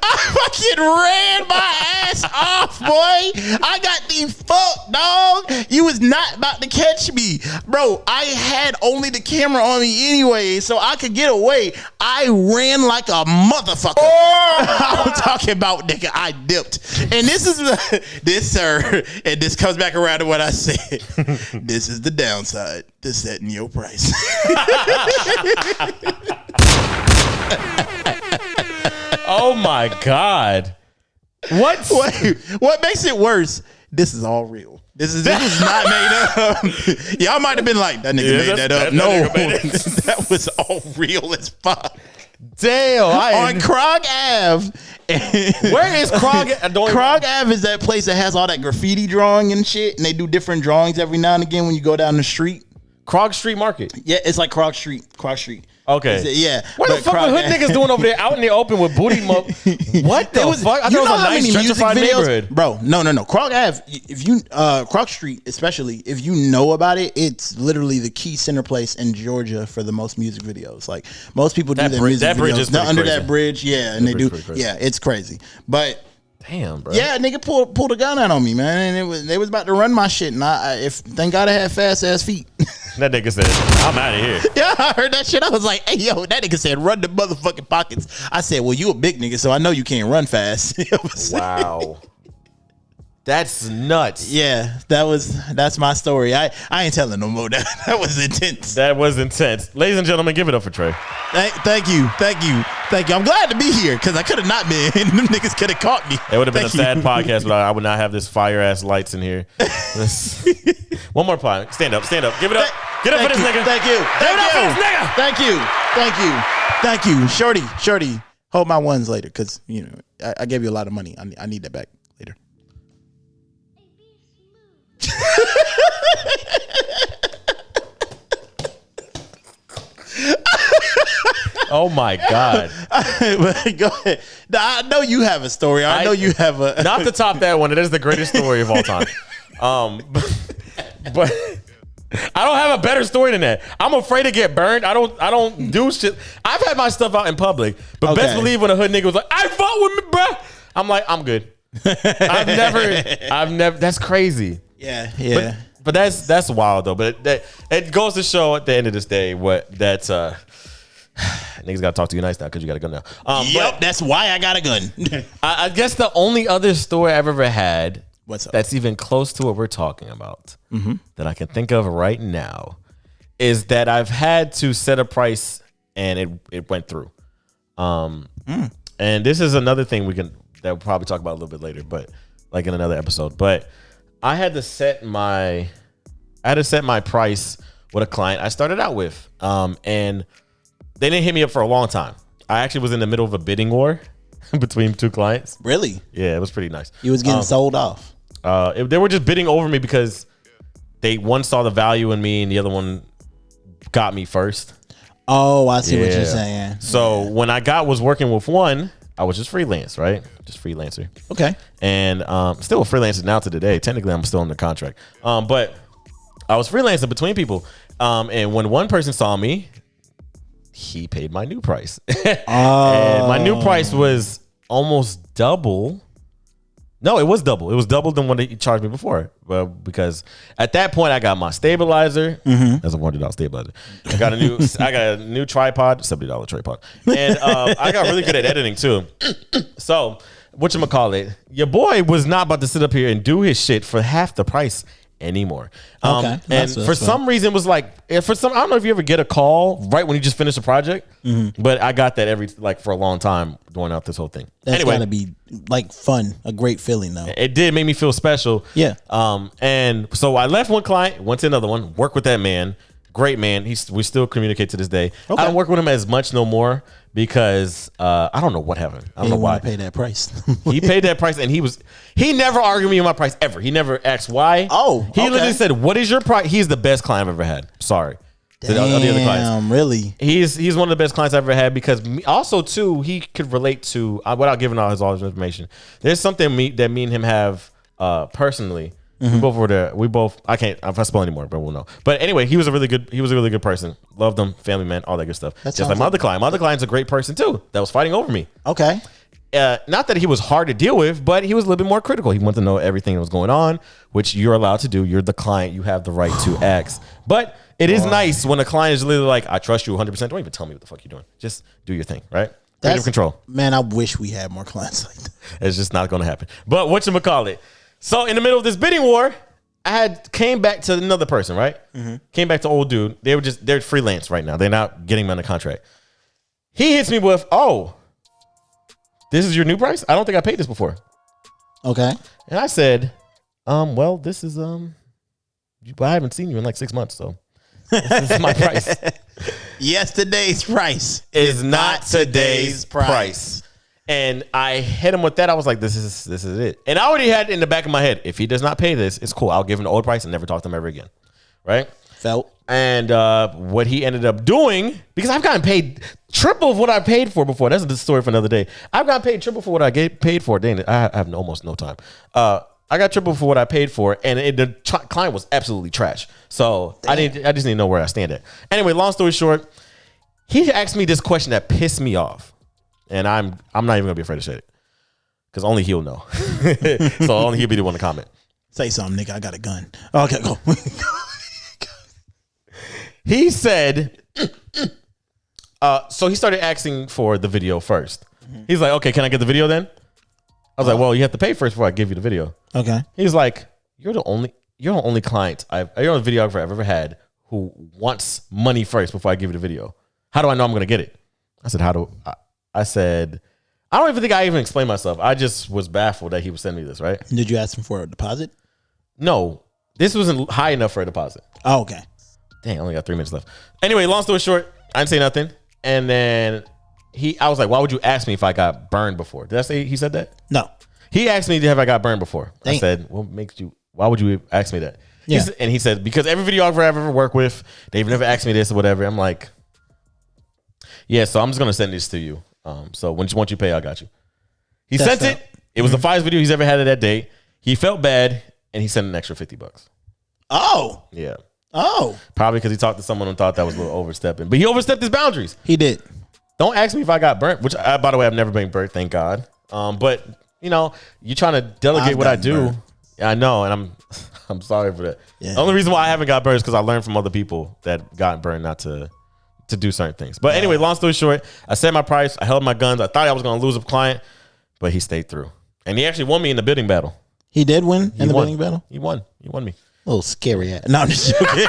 I fucking ran my ass off, boy. I got the fuck, dog. You was not about to catch me. Bro, I had only the camera on me anyway, so I could get away. I ran like a motherfucker. I'm talking about, nigga, I dipped. And this is, sir, and this comes back around to what I said. This is the downside to setting your price. Oh my God. What makes it worse? This is all real. This was not made up. Y'all might have been like, that nigga made that up. No, that was all real as fuck. Damn. On Krog Ave. Where is Krog? Krog Ave is that place that has all that graffiti drawing and shit, and they do different drawings every now and again when you go down the street. Krog Street Market. Yeah, it's like Krog Street. Okay. Yeah. What the but fuck are Croc hood Ave- niggas doing over there out in the open with booty mo? What the fuck? I thought it was a nice gentrified neighborhood. Bro, no. Croc Ave, if you Croc Street, especially if you know about it, it's literally the key center place in Georgia for the most music videos. Like most people do their music that bridge videos is pretty under crazy. that bridge, yeah, and they do, pretty crazy. yeah, it's crazy. But Damn, bro. yeah, nigga pulled a gun out on me, man, and they was about to run my shit, and thank God I had fast ass feet. That nigga said, I'm out of here. Yeah, I heard that shit. I was like, hey, yo, that nigga said, run the motherfucking pockets. I said, well, you a big nigga, so I know you can't run fast. Wow. That's nuts. Yeah, that's my story. I ain't telling no more. That was intense. That was intense. Ladies and gentlemen, give it up for Trey. Thank you. I'm glad to be here because I could have not been. Them niggas could have caught me. It would have been Thank a you. sad podcast, but I would not have this fire ass lights in here. One more point. Stand up. Give it up. Get up for this nigga. Thank you. Give it up for this nigga. Thank you. Shorty, hold my ones later because you know I gave you a lot of money. I need that back later. Oh my God. Go ahead. I know you have a story. I know you have a. Not to top that one. It is the greatest story of all time. But I don't have a better story than that. I'm afraid to get burned. I don't do shit. I've had my stuff out in public, but best believe when a hood nigga was like, "I fought with me, bruh," I'm like, I'm good. I've never. That's crazy. Yeah. But that's wild though. But it goes to show at the end of this day what that's niggas gotta talk to you nice now because you got a gun now. Yep, that's why I got a gun. I guess the only other story I've ever had What's up? that's even close to what we're talking about that I can think of right now is that I've had to set a price and it went through. And this is another thing that we'll probably talk about a little bit later, but like in another episode. But I had to set my price with a client I started out with. And they didn't hit me up for a long time. I actually was in the middle of a bidding war between two clients. Really? Yeah, it was pretty nice. You was getting sold off. They were just bidding over me because one saw the value in me and the other one got me first. Oh, I see what you're saying. So when I was working with one, I was just freelance, right? Just freelancer. Okay. And still a freelancer now to today. Technically, I'm still under contract. But I was freelancing between people. And when one person saw me, he paid my new price. And my new price was almost double. No, it was double. It was double than what he charged me before. Well, because at that point I got my stabilizer. That's a $100 stabilizer. I got a new tripod, $70 tripod. And I got really good at editing too. So, whatchamacallit, your boy was not about to sit up here and do his shit for half the price anymore. Okay. And for some reason it was like, I don't know if you ever get a call right when you just finish a project, but I got that for a long time during out this whole thing. That's Anyway, gotta be like fun, a great feeling though. it did make me feel special. Yeah. And so I left one client, went to another one, worked with that man. Great man. We still communicate to this day. Okay. I don't work with him as much no more because I don't know what happened. I don't know why. Pay that price. He paid that price and he never argued with me on my price ever. He never asked why. Oh, he okay. literally said, "What is your price?" He's the best client I've ever had. Sorry. To the other clients. Damn, really? He's one of the best clients I've ever had because also too he could relate to without giving all his information. There's something that me and him have personally. We both were there. I can't if I spoil anymore, but we'll know. But anyway, he was a really good person. Loved him, family man, all that good stuff. Just like my other client. My other client's a great person too. That was fighting over me. Okay. Not that he was hard to deal with, but he was a little bit more critical. He wanted to know everything that was going on, which you're allowed to do. You're the client. You have the right to ask. But it is nice when a client is literally like, I trust you 100%. Don't even tell me what the fuck you're doing. Just do your thing, right? Creative control. Man, I wish we had more clients like that. It's just not going to happen. But whatchamacallit. So in the middle of this bidding war, I came back to another person, right? Came back to old dude. They're freelance right now. They're not getting me on the contract. He hits me with, "Oh, this is your new price? I don't think I paid this before." Okay. And I said, well, this is I haven't seen you in like 6 months, so this is my price. Yesterday's price Is not today's price. And I hit him with that. I was like, this is it. And I already had in the back of my head, if he does not pay this, it's cool. I'll give him the old price and never talk to him ever again. Right? Felt. And what he ended up doing, because I've gotten paid triple of what I paid for before. That's a story for another day. I've gotten paid triple for what I paid for. Dang it, I have almost no time. I got triple for what I paid for, and the client was absolutely trash. So I just need to know where I stand at. Anyway, long story short, he asked me this question that pissed me off, and I'm not even gonna be afraid to say it, because only he'll know. So only he'll be the one to comment. Say something, nigga. I got a gun. Okay, go. He said, so he started asking for the video first. He's like, okay, can I get the video then? I was like, well, you have to pay first before I give you the video. Okay. He's like, you're the only client you're the only videographer I've ever had who wants money first before I give you the video. How do I know I'm going to get it? I said, I said, I don't even think I even explained myself. I just was baffled that he would send me this, right? Did you ask him for a deposit? No, this wasn't high enough for a deposit. Oh, okay. Dang, I only got 3 minutes left. Anyway, long story short, I didn't say nothing. And then I was like, why would you ask me if I got burned before? Did I say he said that? No. He asked me if I got burned before. Dang. I said, why would you ask me that? Yeah. And he said, because every videographer I've ever worked with, they've never asked me this or whatever. I'm like, yeah, so I'm just going to send this to you. So once you pay, I got you. He sent it. It was the finest video he's ever had of that day. He felt bad, and he sent an extra $50. Oh. Yeah. Oh. Probably because he talked to someone and thought that was a little overstepping. But he overstepped his boundaries. He did. Don't ask me if I got burnt, which, by the way, I've never been burnt, thank God. But, you're trying to delegate what I do. Burnt. Yeah, I know, and I'm sorry for that. Yeah. The only reason why I haven't got burned is because I learned from other people that got burned not to do certain things. But anyway, long story short, I set my price. I held my guns. I thought I was going to lose a client, but he stayed through. And he actually won me in the bidding battle. He did win in the won. bidding battle? He won. He won me. A little scary. No, I'm just joking.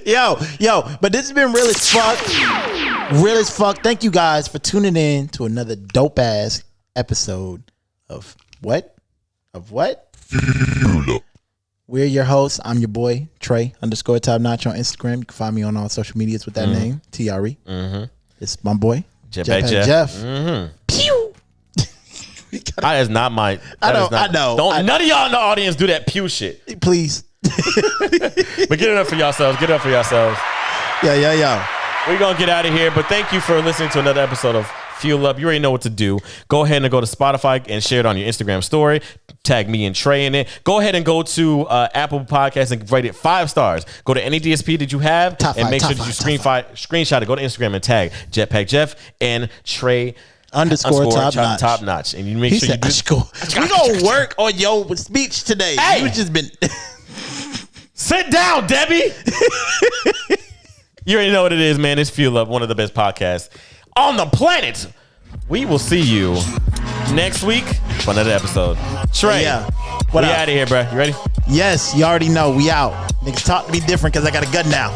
yo, but this has been real as fuck. Real as fuck. Thank you guys for tuning in to another dope ass episode of what? We're your hosts. I'm your boy, T.r.e _top notch on Instagram. You can find me on all social medias with that name, T.r.e. It's my boy, JetpakJeff. Pew! That is not my. I know. None of y'all in the audience do that pew shit. Please. But get it up for yourselves. Yeah. We're going to get out of here. But thank you for listening to another episode of Fuel Up. You already know what to do. Go ahead and go to Spotify and share it on your Instagram story. Tag me and T.r.e in it. Go ahead and go to Apple Podcasts and rate it 5 stars. Go to any DSP that you have and make sure that you screenshot it. Go to Instagram and tag JetpakJeff and T.r.e _ top notch. And you make sure you do. We gonna work on your speech today. Hey! You just been. Sit down, Debbie. You already know what it is, man. It's Fuel Up, one of the best podcasts on the planet. We will see you next week for another episode. T.r.e, What we up? out of here, bro. You ready? Yes, you already know. We out. Niggas talk to me different because I got a gun now.